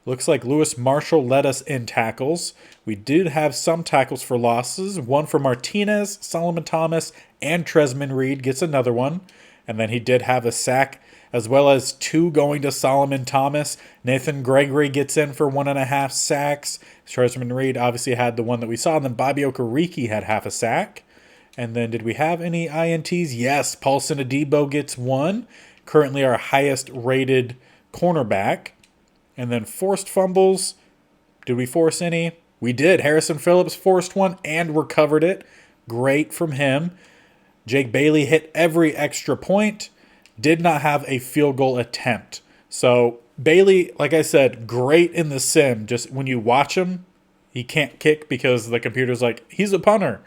Looks like Lewis Marshall led us in tackles. We did have some tackles for losses. One for Martinez, Solomon Thomas, and Tresman Reed gets another one. And then he did have a sack, as well as 2 going to Solomon Thomas. Nathan Gregory gets in for 1.5 sacks. Tresman Reed obviously had the one that we saw. And then Bobby Okereke had half a sack. And then did we have any INTs? Yes, Paulson Adebo gets 1. Currently our highest rated cornerback. And then forced fumbles. Did we force any? We did. Harrison Phillips forced one and recovered it. Great from him. Jake Bailey hit every extra point. Did not have a field goal attempt. So Bailey, like I said, great in the sim. Just when you watch him, he can't kick because the computer's like, he's a punter.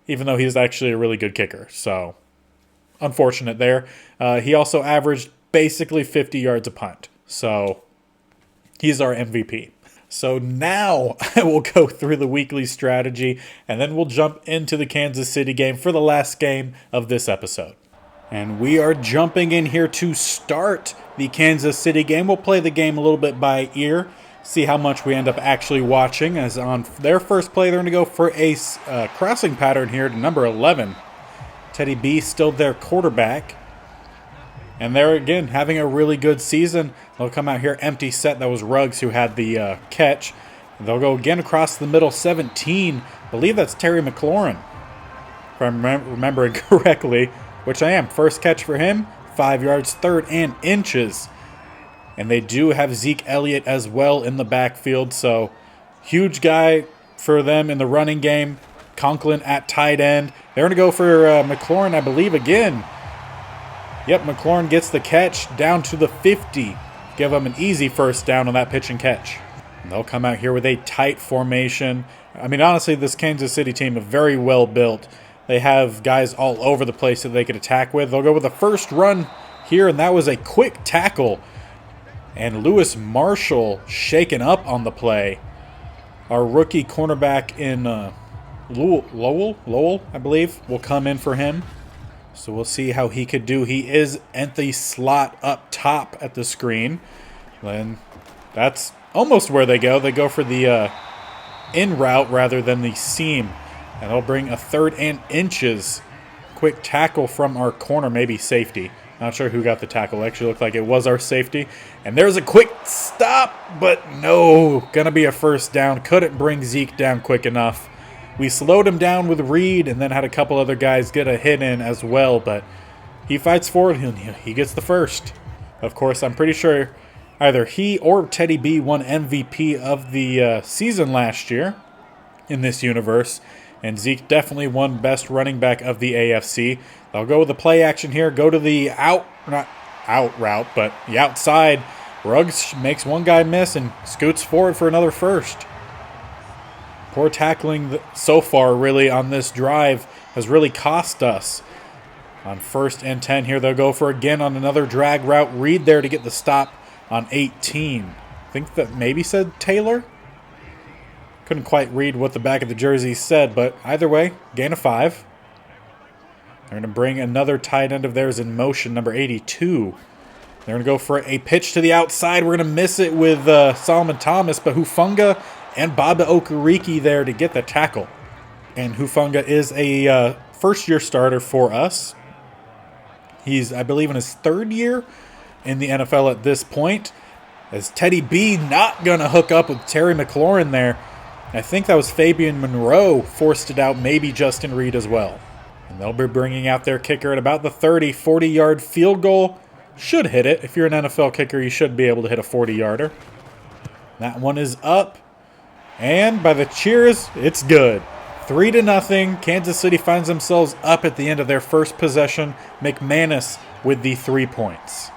Even though he's actually a really good kicker. So unfortunate there. He also averaged basically 50 yards a punt. So he's our MVP. So now I will go through the weekly strategy, and then we'll jump into the Kansas City game for the last game of this episode. And we are jumping in here to start the Kansas City game. We'll play the game a little bit by ear, see how much we end up actually watching. As on their first play, they're going to go for a crossing pattern here to number 11. Teddy B still their quarterback. And they're, again, having a really good season. They'll come out here empty set. That was Ruggs who had the catch. They'll go again across the middle, 17. I believe that's Terry McLaurin, if I'm remembering correctly, which I am. First catch for him, 5 yards, 3rd and inches. And they do have Zeke Elliott as well in the backfield. So huge guy for them in the running game. Conklin at tight end. They're going to go for McLaurin, I believe, again. Yep, McLaurin gets the catch down to the 50. Give them an easy first down on that pitch and catch. And they'll come out here with a tight formation. I mean, honestly, this Kansas City team is very well built. They have guys all over the place that they could attack with. They'll go with the first run here, and that was a quick tackle. And Lewis Marshall shaken up on the play. Our rookie cornerback in Lowell, I believe, will come in for him. So we'll see how he could do. He is at the slot up top at the screen. Then that's almost where they go. They go for the in route rather than the seam. And they'll bring a 3rd and inches. Quick tackle from our corner, maybe safety. Not sure who got the tackle. Actually looked like it was our safety. And there's a quick stop, but no. Gonna be a first down. Couldn't bring Zeke down quick enough. We slowed him down with Reed and then had a couple other guys get a hit in as well, but he fights forward and he gets the first. Of course, I'm pretty sure either he or Teddy B won MVP of the season last year in this universe, and Zeke definitely won best running back of the AFC. They'll go with the play action here, go to the not out route, but the outside. Ruggs makes one guy miss and scoots forward for another first. Poor tackling so far, really, on this drive has really cost us. On 1st and 10 here, they'll go for again on another drag route. Reed there to get the stop on 18. I think that maybe said Taylor. Couldn't quite read what the back of the jersey said, but either way, gain of 5. They're going to bring another tight end of theirs in motion, number 82. They're going to go for a pitch to the outside. We're going to miss it with Solomon Thomas, but Hufanga and Baba Okereke there to get the tackle. And Hufanga is a first-year starter for us. He's, I believe, in his 3rd year in the NFL at this point. As Teddy B not going to hook up with Terry McLaurin there. I think that was Fabian Monroe forced it out, maybe Justin Reed as well. And they'll be bringing out their kicker at about the 30, 40-yard field goal. Should hit it. If you're an NFL kicker, you should be able to hit a 40-yarder. That one is up. And by the cheers, it's good. 3-0. Kansas City finds themselves up at the end of their first possession. McManus with the 3 points.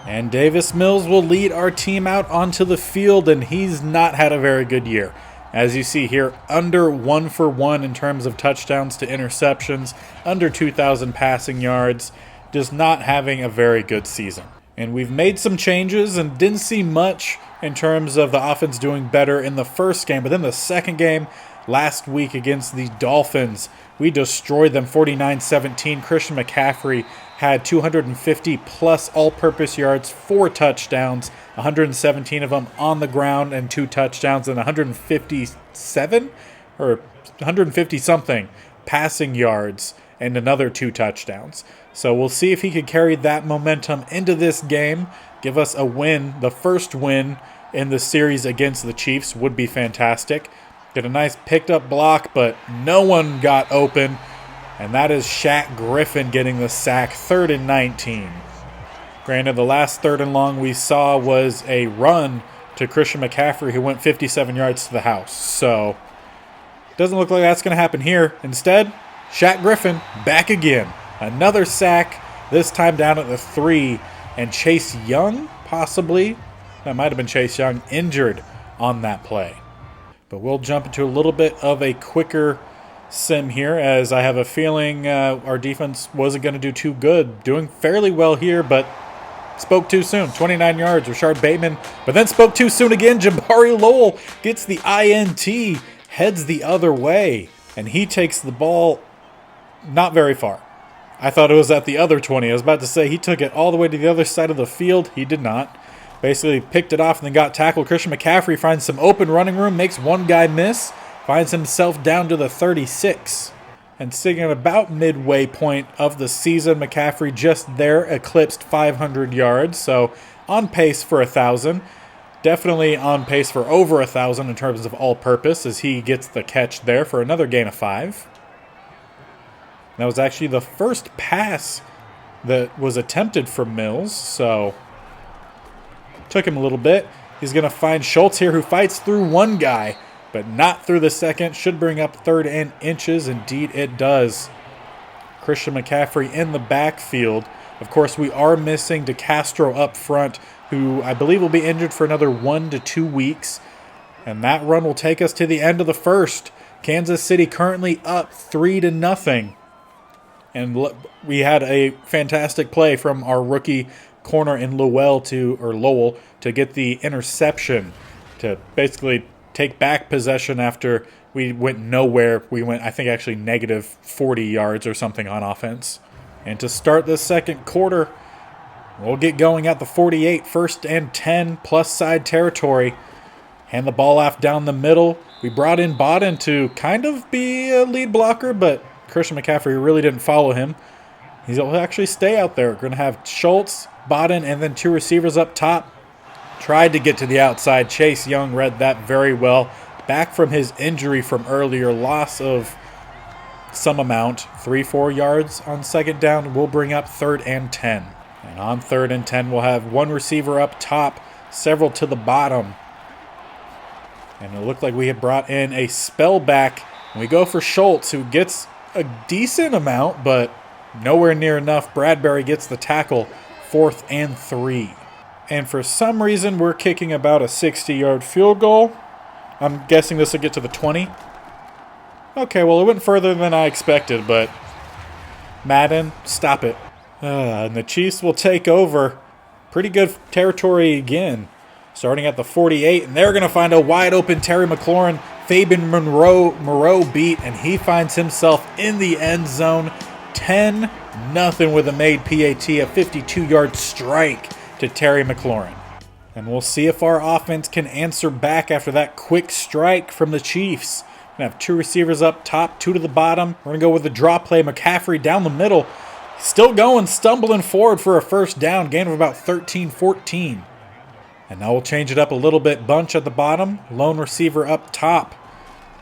And Davis Mills will lead our team out onto the field, and he's not had a very good year. As you see here, under 1 for 1 in terms of touchdowns to interceptions, under 2,000 passing yards, just not having a very good season. And we've made some changes and didn't see much in terms of the offense doing better in the first game. But then the second game last week against the Dolphins, we destroyed them 49-17. Christian McCaffrey had 250 plus all-purpose yards, 4 touchdowns, 117 of them on the ground and 2 touchdowns, and 157 or 150 something passing yards and another 2 touchdowns. So we'll see if he could carry that momentum into this game, give us a win. The first win in the series against the Chiefs would be fantastic. Get a nice picked up block, but no one got open. And that is Shaq Griffin getting the sack, 3rd and 19. Granted, the last 3rd and long we saw was a run to Christian McCaffrey, who went 57 yards to the house. So doesn't look like that's going to happen here. Instead, Shaq Griffin back again. Another sack, this time down at the 3. And Chase Young, possibly, that might have been Chase Young, injured on that play. But we'll jump into a little bit of a quicker sim here, as I have a feeling our defense wasn't going to do too good. Doing fairly well here, but spoke too soon. 29 yards, Rashard Bateman, but then spoke too soon again. Jabari Lowell gets the INT, heads the other way, and he takes the ball not very far. I thought it was at the other 20. I was about to say he took it all the way to the other side of the field. He did not. Basically picked it off and then got tackled. Christian McCaffrey finds some open running room, makes one guy miss, finds himself down to the 36. And sitting at about midway point of the season, McCaffrey just there eclipsed 500 yards. So on pace for 1,000. Definitely on pace for over 1,000 in terms of all-purpose, as he gets the catch there for another gain of 5. That was actually the first pass that was attempted from Mills, so took him a little bit. He's going to find Schultz here, who fights through one guy, but not through the second. Should bring up 3rd and inches. Indeed, it does. Christian McCaffrey in the backfield. Of course, we are missing DeCastro up front, who I believe will be injured for another 1 to 2 weeks. And that run will take us to the end of the first. Kansas City currently up 3-0. And we had a fantastic play from our rookie corner in Lowell to get the interception, to basically take back possession after we went nowhere. We went, I think, actually negative 40 yards or something on offense. And to start the second quarter, we'll get going at the 48, 1st and 10, plus side territory. Hand the ball off down the middle. We brought in Bodden to kind of be a lead blocker, but Christian McCaffrey really didn't follow him. He'll actually stay out there. We're going to have Schultz, Bodden, and then 2 receivers up top. Tried to get to the outside. Chase Young read that very well. Back from his injury from earlier, loss of some amount, 3-4 yards on second down. We'll bring up 3rd and 10. And on 3rd and 10, we'll have 1 receiver up top, several to the bottom. And it looked like we had brought in a spell back. And we go for Schultz, who gets a decent amount, but nowhere near enough. Bradbury gets the tackle, 4th and 3. And for some reason, we're kicking about a 60-yard field goal. I'm guessing this will get to the 20. Okay, well, it went further than I expected, but Madden, stop it. And the Chiefs will take over. Pretty good territory again. Starting at the 48, and they're going to find a wide-open Terry McLaurin. Fabian Moreau beat, and he finds himself in the end zone. 10-0 with a made PAT, a 52-yard strike to Terry McLaurin. And we'll see if our offense can answer back after that quick strike from the Chiefs. We're going to have 2 receivers up top, 2 to the bottom. We're going to go with the draw play. McCaffrey down the middle. Still going, stumbling forward for a first down. Gain of about 13-14. And now we'll change it up a little bit. Bunch at the bottom. Lone receiver up top.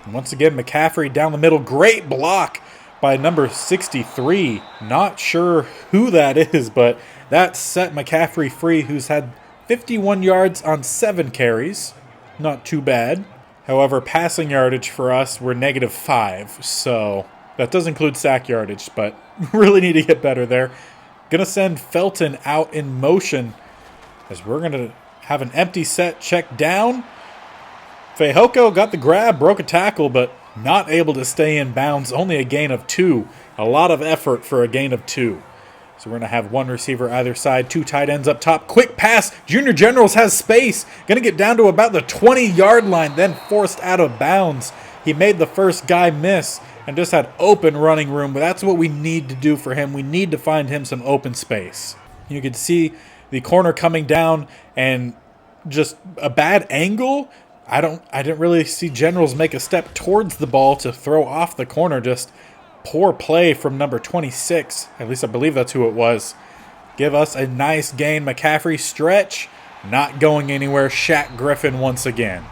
And once again, McCaffrey down the middle. Great block by number 63. Not sure who that is, but that set McCaffrey free, who's had 51 yards on 7 carries. Not too bad. However, passing yardage for us, we're -5. So that does include sack yardage, but really need to get better there. Going to send Felton out in motion, as we're going to have an empty set check down. Fehoko got the grab, broke a tackle, but not able to stay in bounds. Only a gain of 2. A lot of effort for a gain of 2. So we're going to have 1 receiver either side, 2 tight ends up top. Quick pass. Junior Generals has space. Going to get down to about the 20-yard line, then forced out of bounds. He made the first guy miss, and just had open running room, but that's what we need to do for him. We need to find him some open space. You could see the corner coming down and just a bad angle. I didn't really see Generals make a step towards the ball to throw off the corner. Just poor play from number 26. At least I believe that's who it was. Give us a nice gain. McCaffrey stretch. Not going anywhere. Shaq Griffin once again.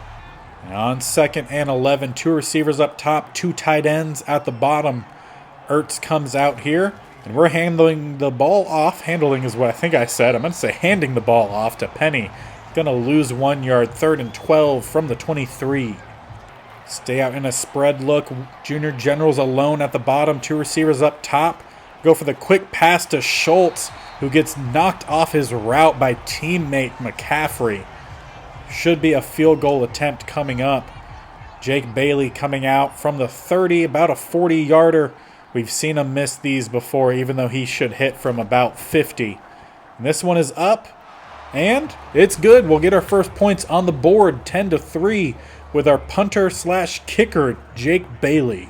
And on 2nd and 11, 2 receivers up top, 2 tight ends at the bottom. Ertz comes out here, and we're handling the ball off. Handling is what I think I said. I meant to say handing the ball off to Penny. Gonna lose 1 yard, 3rd and 12 from the 23. Stay out in a spread look. Junior Generals alone at the bottom, 2 receivers up top. Go for the quick pass to Schultz, who gets knocked off his route by teammate McCaffrey. Should be a field goal attempt coming up. Jake Bailey coming out from the 30, about a 40-yarder. We've seen him miss these before, even though he should hit from about 50. And this one is up, and it's good. We'll get our first points on the board, 10-3, with our punter/kicker, Jake Bailey.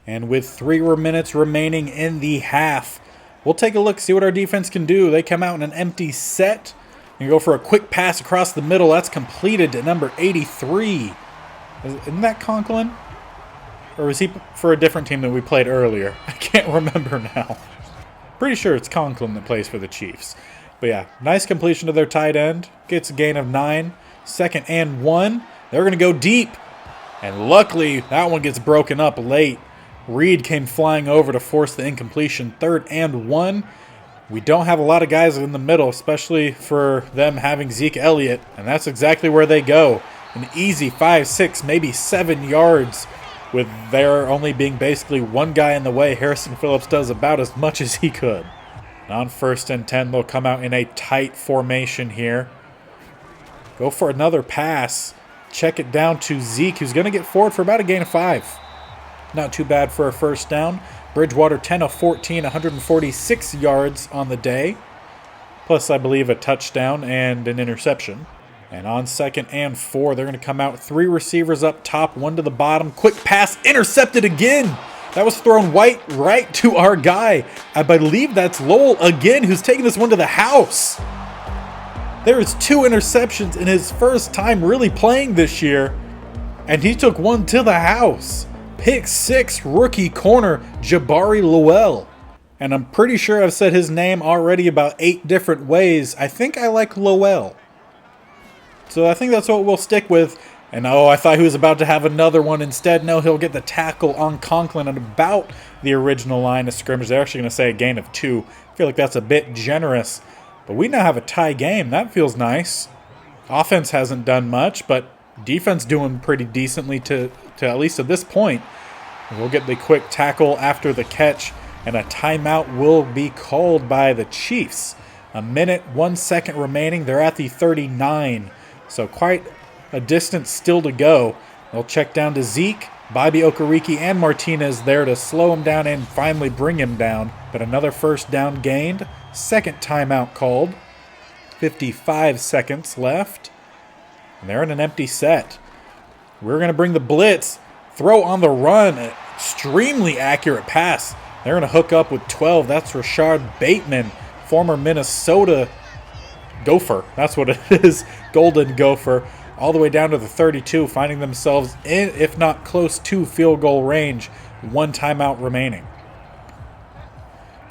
And with 3 minutes remaining in the half, we'll take a look, see what our defense can do. They come out in an empty set. And go for a quick pass across the middle. That's completed to number 83. Isn't that Conklin? Or was he for a different team that we played earlier? I can't remember now. Pretty sure it's Conklin that plays for the Chiefs. But yeah, nice completion to their tight end. Gets a gain of 9. 2nd and 1. They're going to go deep. And luckily, that one gets broken up late. Reed came flying over to force the incompletion. 3rd and 1. We don't have a lot of guys in the middle, especially for them having Zeke Elliott, and that's exactly where they go. An easy 5, 6, maybe 7 yards, with there only being basically one guy in the way. Harrison Phillips does about as much as he could. And on 1st and 10, they'll come out in a tight formation here. Go for another pass. Check it down to Zeke, who's going to get forward for about a gain of 5. Not too bad for a first down. Bridgewater 10 of 14, 146 yards on the day. Plus, I believe, a touchdown and an interception. And on 2nd and 4, they're going to come out 3 receivers up top, 1 to the bottom. Quick pass, intercepted again. That was thrown right to our guy. I believe that's Lowell again, who's taking this one to the house. There is 2 interceptions in his first time really playing this year, and he took one to the house. Pick 6, rookie corner, Jabari Lowell. And I'm pretty sure I've said his name already about 8 different ways. I think I like Lowell. So I think that's what we'll stick with. And oh, I thought he was about to have another one. Instead, no, he'll get the tackle on Conklin at about the original line of scrimmage. They're actually going to say a gain of 2. I feel like that's a bit generous. But we now have a tie game. That feels nice. Offense hasn't done much, but defense doing pretty decently to at least at this point. And we'll get the quick tackle after the catch, and a timeout will be called by the Chiefs. 1 minute, 1 second remaining. They're at the 39, so quite a distance still to go. They'll check down to Zeke, Bobby Okereke, and Martinez there to slow him down and finally bring him down. But another first down gained. 2nd timeout called. 55 seconds left. And they're in an empty set. We're going to bring the blitz. Throw on the run. Extremely accurate pass. They're going to hook up with 12. That's Rashard Bateman, former Minnesota Gopher. That's what it is. Golden Gopher. All the way down to the 32, finding themselves in, if not close to, field goal range. 1 timeout remaining.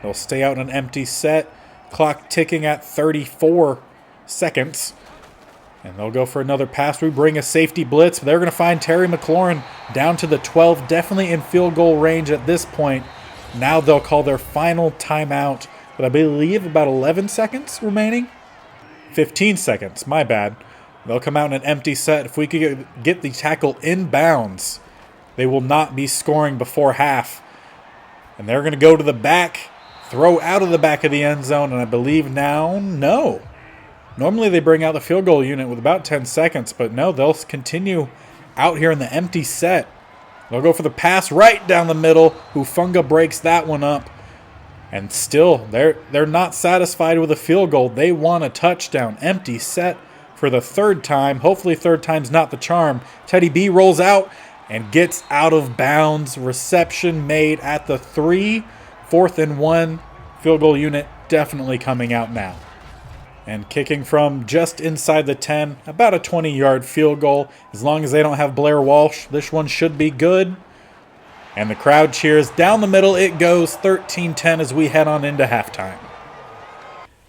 They'll stay out in an empty set. Clock ticking at 34 seconds. And they'll go for another pass. We bring a safety blitz. They're going to find Terry McLaurin down to the 12, definitely in field goal range at this point. Now they'll call their final timeout, but I believe about 11 seconds remaining. 15 seconds, my bad. They'll come out in an empty set. If we could get the tackle inbounds, they will not be scoring before half. And they're going to go to the back, throw out of the back of the end zone, and I believe now, no. Normally they bring out the field goal unit with about 10 seconds, but no, they'll continue out here in the empty set. They'll go for the pass right down the middle. Hufanga breaks that one up. And still, they're not satisfied with a field goal. They want a touchdown. Empty set for the 3rd time. Hopefully 3rd time's not the charm. Teddy B rolls out, and gets out of bounds. Reception made at the 3, 4th and 1. Field goal unit definitely coming out now. And kicking from just inside the 10, about a 20-yard field goal. As long as they don't have Blair Walsh, this one should be good. And the crowd cheers. Down the middle it goes, 13-10 as we head on into halftime.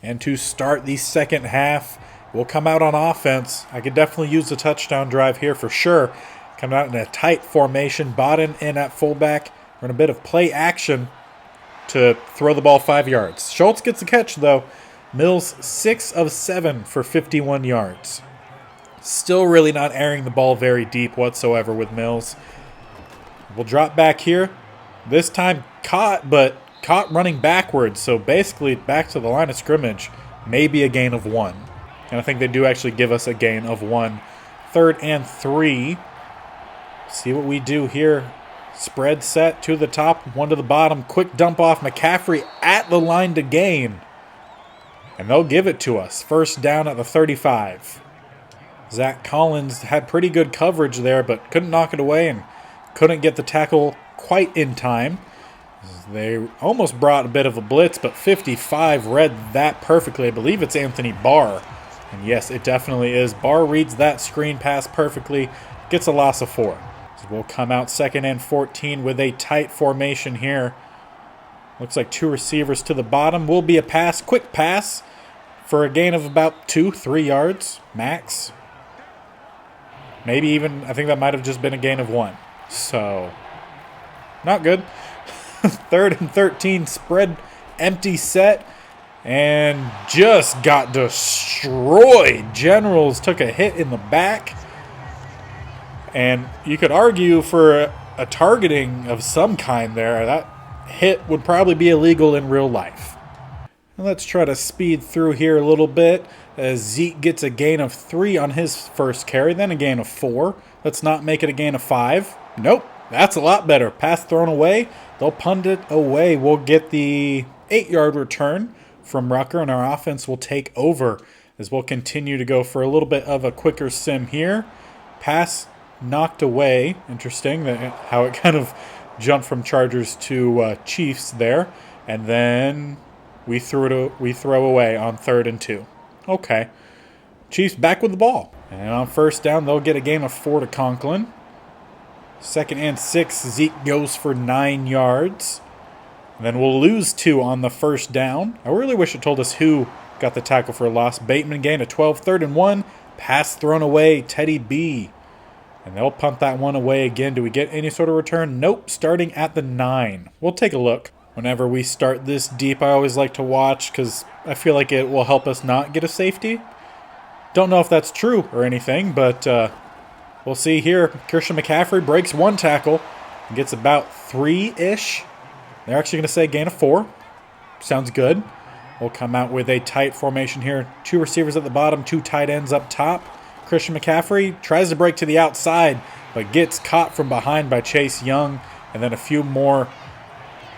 And to start the second half, we'll come out on offense. I could definitely use the touchdown drive here for sure. Coming out in a tight formation. Bodden in at fullback. We're in a bit of play action to throw the ball 5 yards. Schultz gets the catch, though. Mills 6 of 7 for 51 yards. Still really not airing the ball very deep whatsoever with Mills. We'll drop back here. This time caught, but caught running backwards. So basically back to the line of scrimmage. Maybe a gain of 1. And I think they do actually give us a gain of 1. 3rd and 3. See what we do here. Spread set to the top, 1 to the bottom. Quick dump off McCaffrey at the line to gain. And they'll give it to us. First down at the 35. Zach Collins had pretty good coverage there, but couldn't knock it away and couldn't get the tackle quite in time. They almost brought a bit of a blitz, but 55 read that perfectly. I believe it's Anthony Barr. And yes, it definitely is. Barr reads that screen pass perfectly. Gets a loss of 4. So we'll come out 2nd and 14 with a tight formation here. Looks like 2 receivers to the bottom. Will be a pass, quick pass for a gain of about 2-3 yards max. Maybe even, I think that might have just been a gain of 1. So, not good. 3rd and 13, spread empty set, and just got destroyed. Generals took a hit in the back, and you could argue for a targeting of some kind there. That hit would probably be illegal in real life. And let's try to speed through here a little bit as Zeke gets a gain of 3 on his first carry, then a gain of 4. Let's not make it a gain of 5. Nope, that's a lot better. Pass thrown away. They'll punt it away. We'll get the 8-yard return from Rucker, and our offense will take over as we'll continue to go for a little bit of a quicker sim here. Pass knocked away. Interesting how it kind of jumped from Chargers to Chiefs there. And then we throw away on 3rd and 2. Okay. Chiefs back with the ball. And on first down, they'll get a gain of 4 to Conklin. 2nd and 6, Zeke goes for 9 yards. And then we'll lose 2 on the first down. I really wish it told us who got the tackle for a loss. Bateman gain of 12, 3rd and 1. Pass thrown away, Teddy B. And they'll punt that one away again. Do we get any sort of return? Nope, starting at the 9. We'll take a look. Whenever we start this deep, I always like to watch because I feel like it will help us not get a safety. Don't know if that's true or anything, but we'll see here. Christian McCaffrey breaks 1 tackle and gets about 3-ish. They're actually going to say gain of 4. Sounds good. We'll come out with a tight formation here. 2 receivers at the bottom, 2 tight ends up top. Christian McCaffrey tries to break to the outside, but gets caught from behind by Chase Young. And then a few more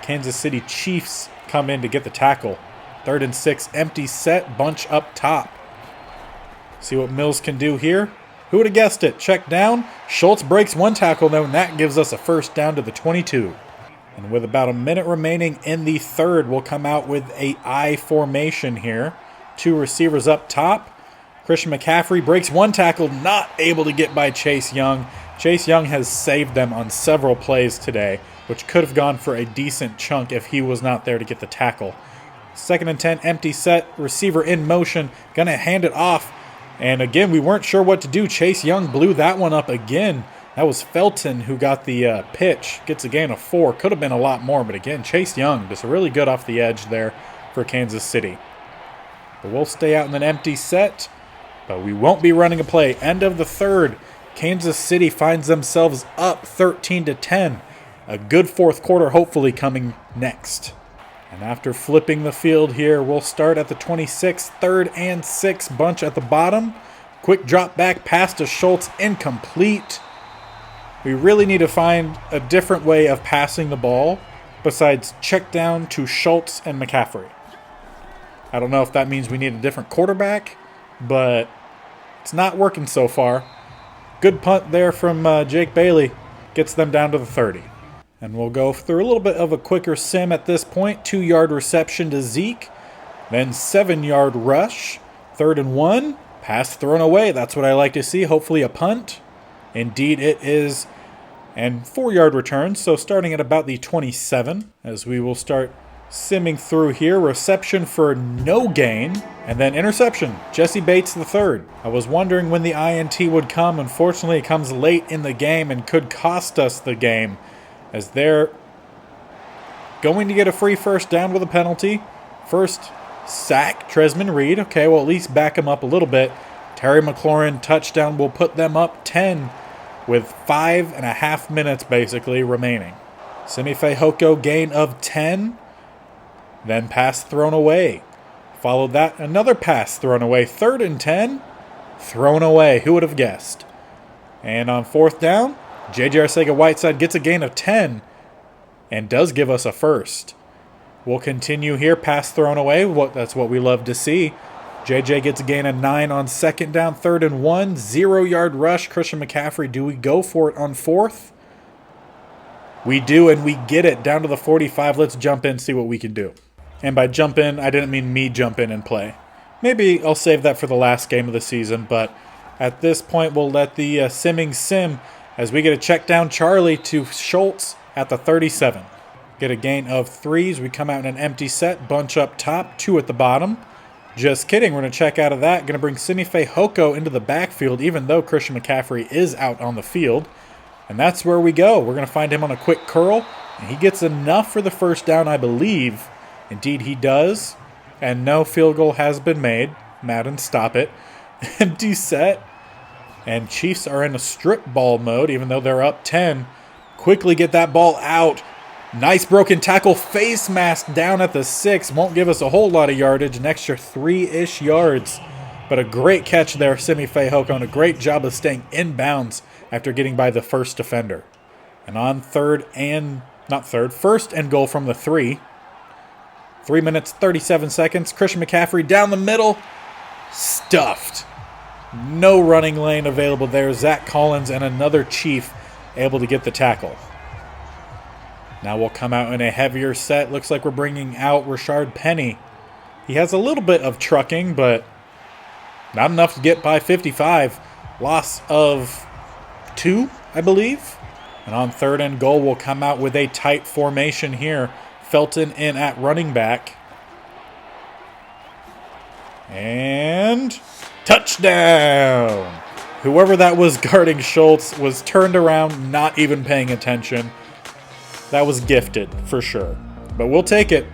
Kansas City Chiefs come in to get the tackle. 3rd and 6, empty set, bunch up top. See what Mills can do here. Who would have guessed it? Check down. Schultz breaks 1 tackle, though, and that gives us a first down to the 22. And with about a minute remaining in the 3rd, we'll come out with a I formation here. 2 receivers up top. Christian McCaffrey breaks 1 tackle, not able to get by Chase Young. Chase Young has saved them on several plays today, which could have gone for a decent chunk if he was not there to get the tackle. 2nd and 10, empty set, receiver in motion, gonna hand it off. And again, we weren't sure what to do. Chase Young blew that one up again. That was Felton who got the pitch. Gets a gain of 4. Could have been a lot more, but again, Chase Young just really good off the edge there for Kansas City. But we'll stay out in an empty set, but we won't be running a play. End of the 3rd. Kansas City finds themselves up 13-10. A good 4th quarter hopefully coming next. And after flipping the field here, we'll start at the 26, 3rd and 6, bunch at the bottom. Quick drop back pass to Schultz, incomplete. We really need to find a different way of passing the ball besides check down to Schultz and McCaffrey. I don't know if that means we need a different quarterback, but it's not working so far. Good punt there from Jake Bailey. gets them down to the 30. And we'll go through a little bit of a quicker sim at this point. 2-yard reception to Zeke. Then 7-yard rush. 3rd and 1. Pass thrown away. That's what I like to see. Hopefully a punt. Indeed it is. And 4-yard return. So starting at about the 27 as we will start simming through here. Reception for no gain. And then interception. Jesse Bates the third. I was wondering when the INT would come. Unfortunately, it comes late in the game and could cost us the game, as they're going to get a free first down with a penalty. First sack, Tresman Reed. Okay, well, at least back him up a little bit. Terry McLaurin touchdown will put them up 10 with 5.5 minutes basically remaining. Simi Fehoko gain of 10. Then pass thrown away. Followed that, another pass thrown away. 3rd and 10. Thrown away. Who would have guessed? And on 4th down, J.J. Arcega-Whiteside gets a gain of 10 and does give us a first. We'll continue here. Pass thrown away. That's what we love to see. J.J. gets a gain of 9 on 2nd down. 3rd and 1. 0-yard rush. Christian McCaffrey, do we go for it on 4th? We do, and we get it down to the 45. Let's jump in, see what we can do. And by jump in, I didn't mean me jump in and play. Maybe I'll save that for the last game of the season, but at this point, we'll let the simming sim as we get a check down Charlie to Schultz at the 37. Get a gain of 3s. We come out in an empty set. Bunch up top. 2 at the bottom. Just kidding. We're going to check out of that. Going to bring Simi Fehoko into the backfield, even though Christian McCaffrey is out on the field. And that's where we go. We're going to find him on a quick curl. And he gets enough for the first down, I believe. Indeed, he does. And no field goal has been made. Madden, stop it. Empty set. And Chiefs are in a strip ball mode, even though they're up 10. Quickly get that ball out. Nice broken tackle. Face mask down at the 6. Won't give us a whole lot of yardage. An extra 3-ish yards. But a great catch there, Simi Fehoko, and a great job of staying in bounds after getting by the first defender. And on first and goal from the 3. 3 minutes, 37 seconds. Christian McCaffrey down the middle. Stuffed. No running lane available there. Zach Collins and another Chief able to get the tackle. Now we'll come out in a heavier set. Looks like we're bringing out Rashard Penny. He has a little bit of trucking, but not enough to get by 55. Loss of 2, I believe. And on 3rd and goal, we'll come out with a tight formation here. Felton in at running back. And touchdown! Whoever that was guarding Schultz was turned around, not even paying attention. That was gifted, for sure. But we'll take it.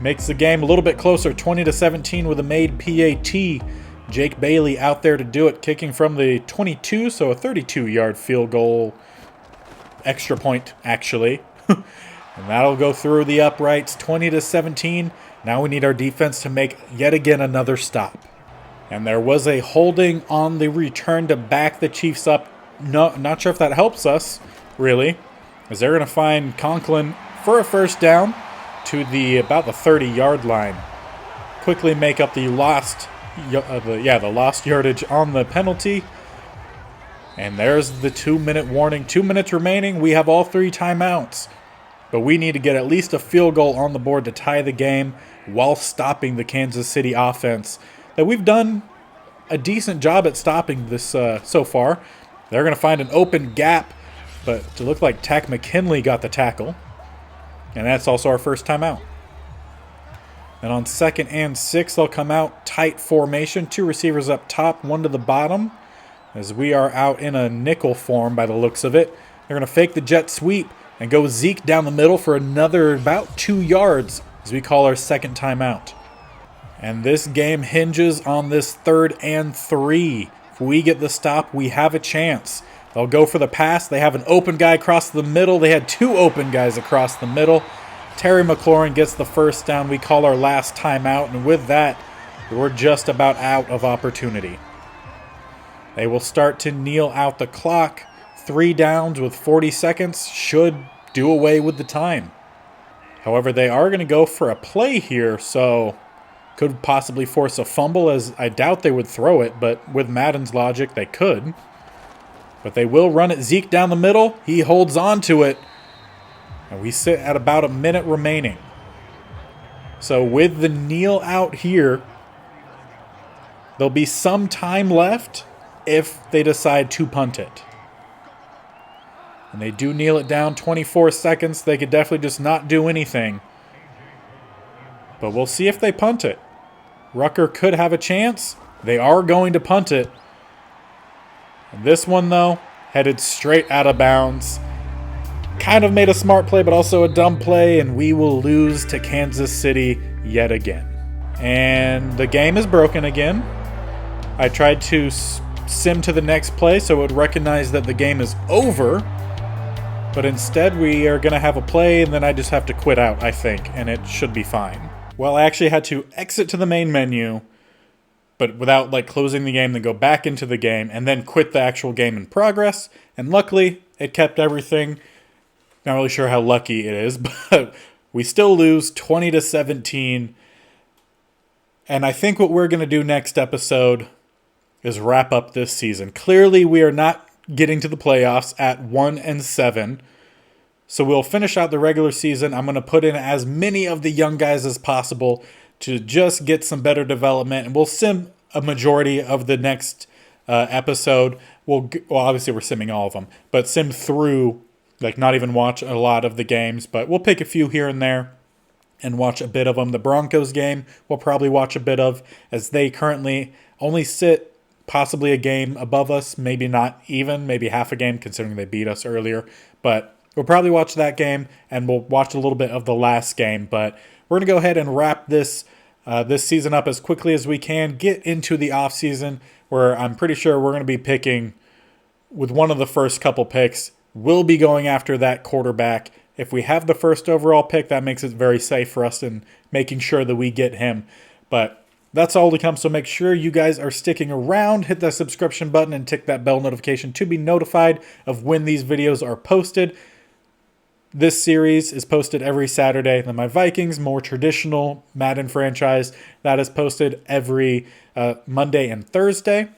Makes the game a little bit closer, 20-17 with a made PAT. Jake Bailey out there to do it, kicking from the 22, so a 32-yard field goal. Extra point, actually. And that'll go through the uprights, 20-17. Now we need our defense to make yet again another stop. And there was a holding on the return to back the Chiefs up. No, not sure if that helps us, really, as they're going to find Conklin for a first down to about the 30-yard line. Quickly make up the lost yardage on the penalty. And there's the 2-minute warning. 2 minutes remaining. We have all 3 timeouts. But we need to get at least a field goal on the board to tie the game while stopping the Kansas City offense. That we've done a decent job at stopping this so far. They're going to find an open gap, but to look like Tack McKinley got the tackle. And that's also our first timeout. And on 2nd and 6, they'll come out tight formation. 2 receivers up top, 1 to the bottom. As we are out in a nickel form by the looks of it. They're going to fake the jet sweep and go Zeke down the middle for another about 2 yards as we call our second timeout. And this game hinges on this 3rd and 3. If we get the stop, we have a chance. They'll go for the pass. They have an open guy across the middle. They had 2 open guys across the middle. Terry McLaurin gets the first down. We call our last timeout, and with that, we're just about out of opportunity. They will start to kneel out the clock. 3 downs with 40 seconds should do away with the time. However, they are going to go for a play here, so could possibly force a fumble, as I doubt they would throw it, but with Madden's logic, they could. But they will run it. Zeke down the middle. He holds on to it. And we sit at about a minute remaining. So with the kneel out here, there'll be some time left if they decide to punt it. And they do kneel it down 24 seconds. They could definitely just not do anything. But we'll see if they punt it. Rucker could have a chance. They are going to punt it. And this one, though, headed straight out of bounds. Kind of made a smart play, but also a dumb play, and we will lose to Kansas City yet again. And the game is broken again. I tried to sim to the next play so it would recognize that the game is over, but instead we are going to have a play, and then I just have to quit out, I think, and it should be fine. Well, I actually had to exit to the main menu, but without closing the game, then go back into the game, and then quit the actual game in progress, and luckily it kept everything. Not really sure how lucky it is, but we still lose 20-17. And I think what we're going to do next episode is wrap up this season. Clearly, we are not getting to the playoffs at 1-7. So we'll finish out the regular season. I'm going to put in as many of the young guys as possible to just get some better development. And we'll sim a majority of the next episode. Well, obviously we're simming all of them, but sim through, not even watch a lot of the games, but we'll pick a few here and there and watch a bit of them. The Broncos game we'll probably watch a bit of, as they currently only sit possibly a game above us, maybe not even, maybe half a game considering they beat us earlier. But we'll probably watch that game, and we'll watch a little bit of the last game. But we're going to go ahead and wrap this season up as quickly as we can, get into the offseason, where I'm pretty sure we're going to be picking with one of the first couple picks. We'll be going after that quarterback. If we have the first overall pick, that makes it very safe for us in making sure that we get him. But that's all to come, so make sure you guys are sticking around. Hit that subscription button and tick that bell notification to be notified of when these videos are posted. This series is posted every Saturday. Then my Vikings, more traditional Madden franchise, that is posted every Monday and Thursday.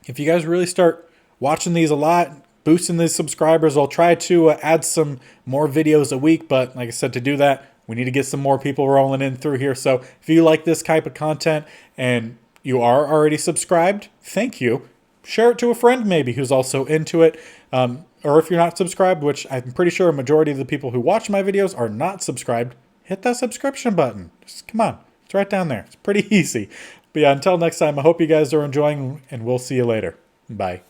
If you guys really start watching these a lot, boosting these subscribers, I'll try to add some more videos a week. But like I said, to do that, we need to get some more people rolling in through here. So if you like this type of content and you are already subscribed, thank you. Share it to a friend maybe who's also into it. Or if you're not subscribed, which I'm pretty sure a majority of the people who watch my videos are not subscribed, hit that subscription button. Just come on. It's right down there. It's pretty easy. But yeah, until next time, I hope you guys are enjoying, and we'll see you later. Bye.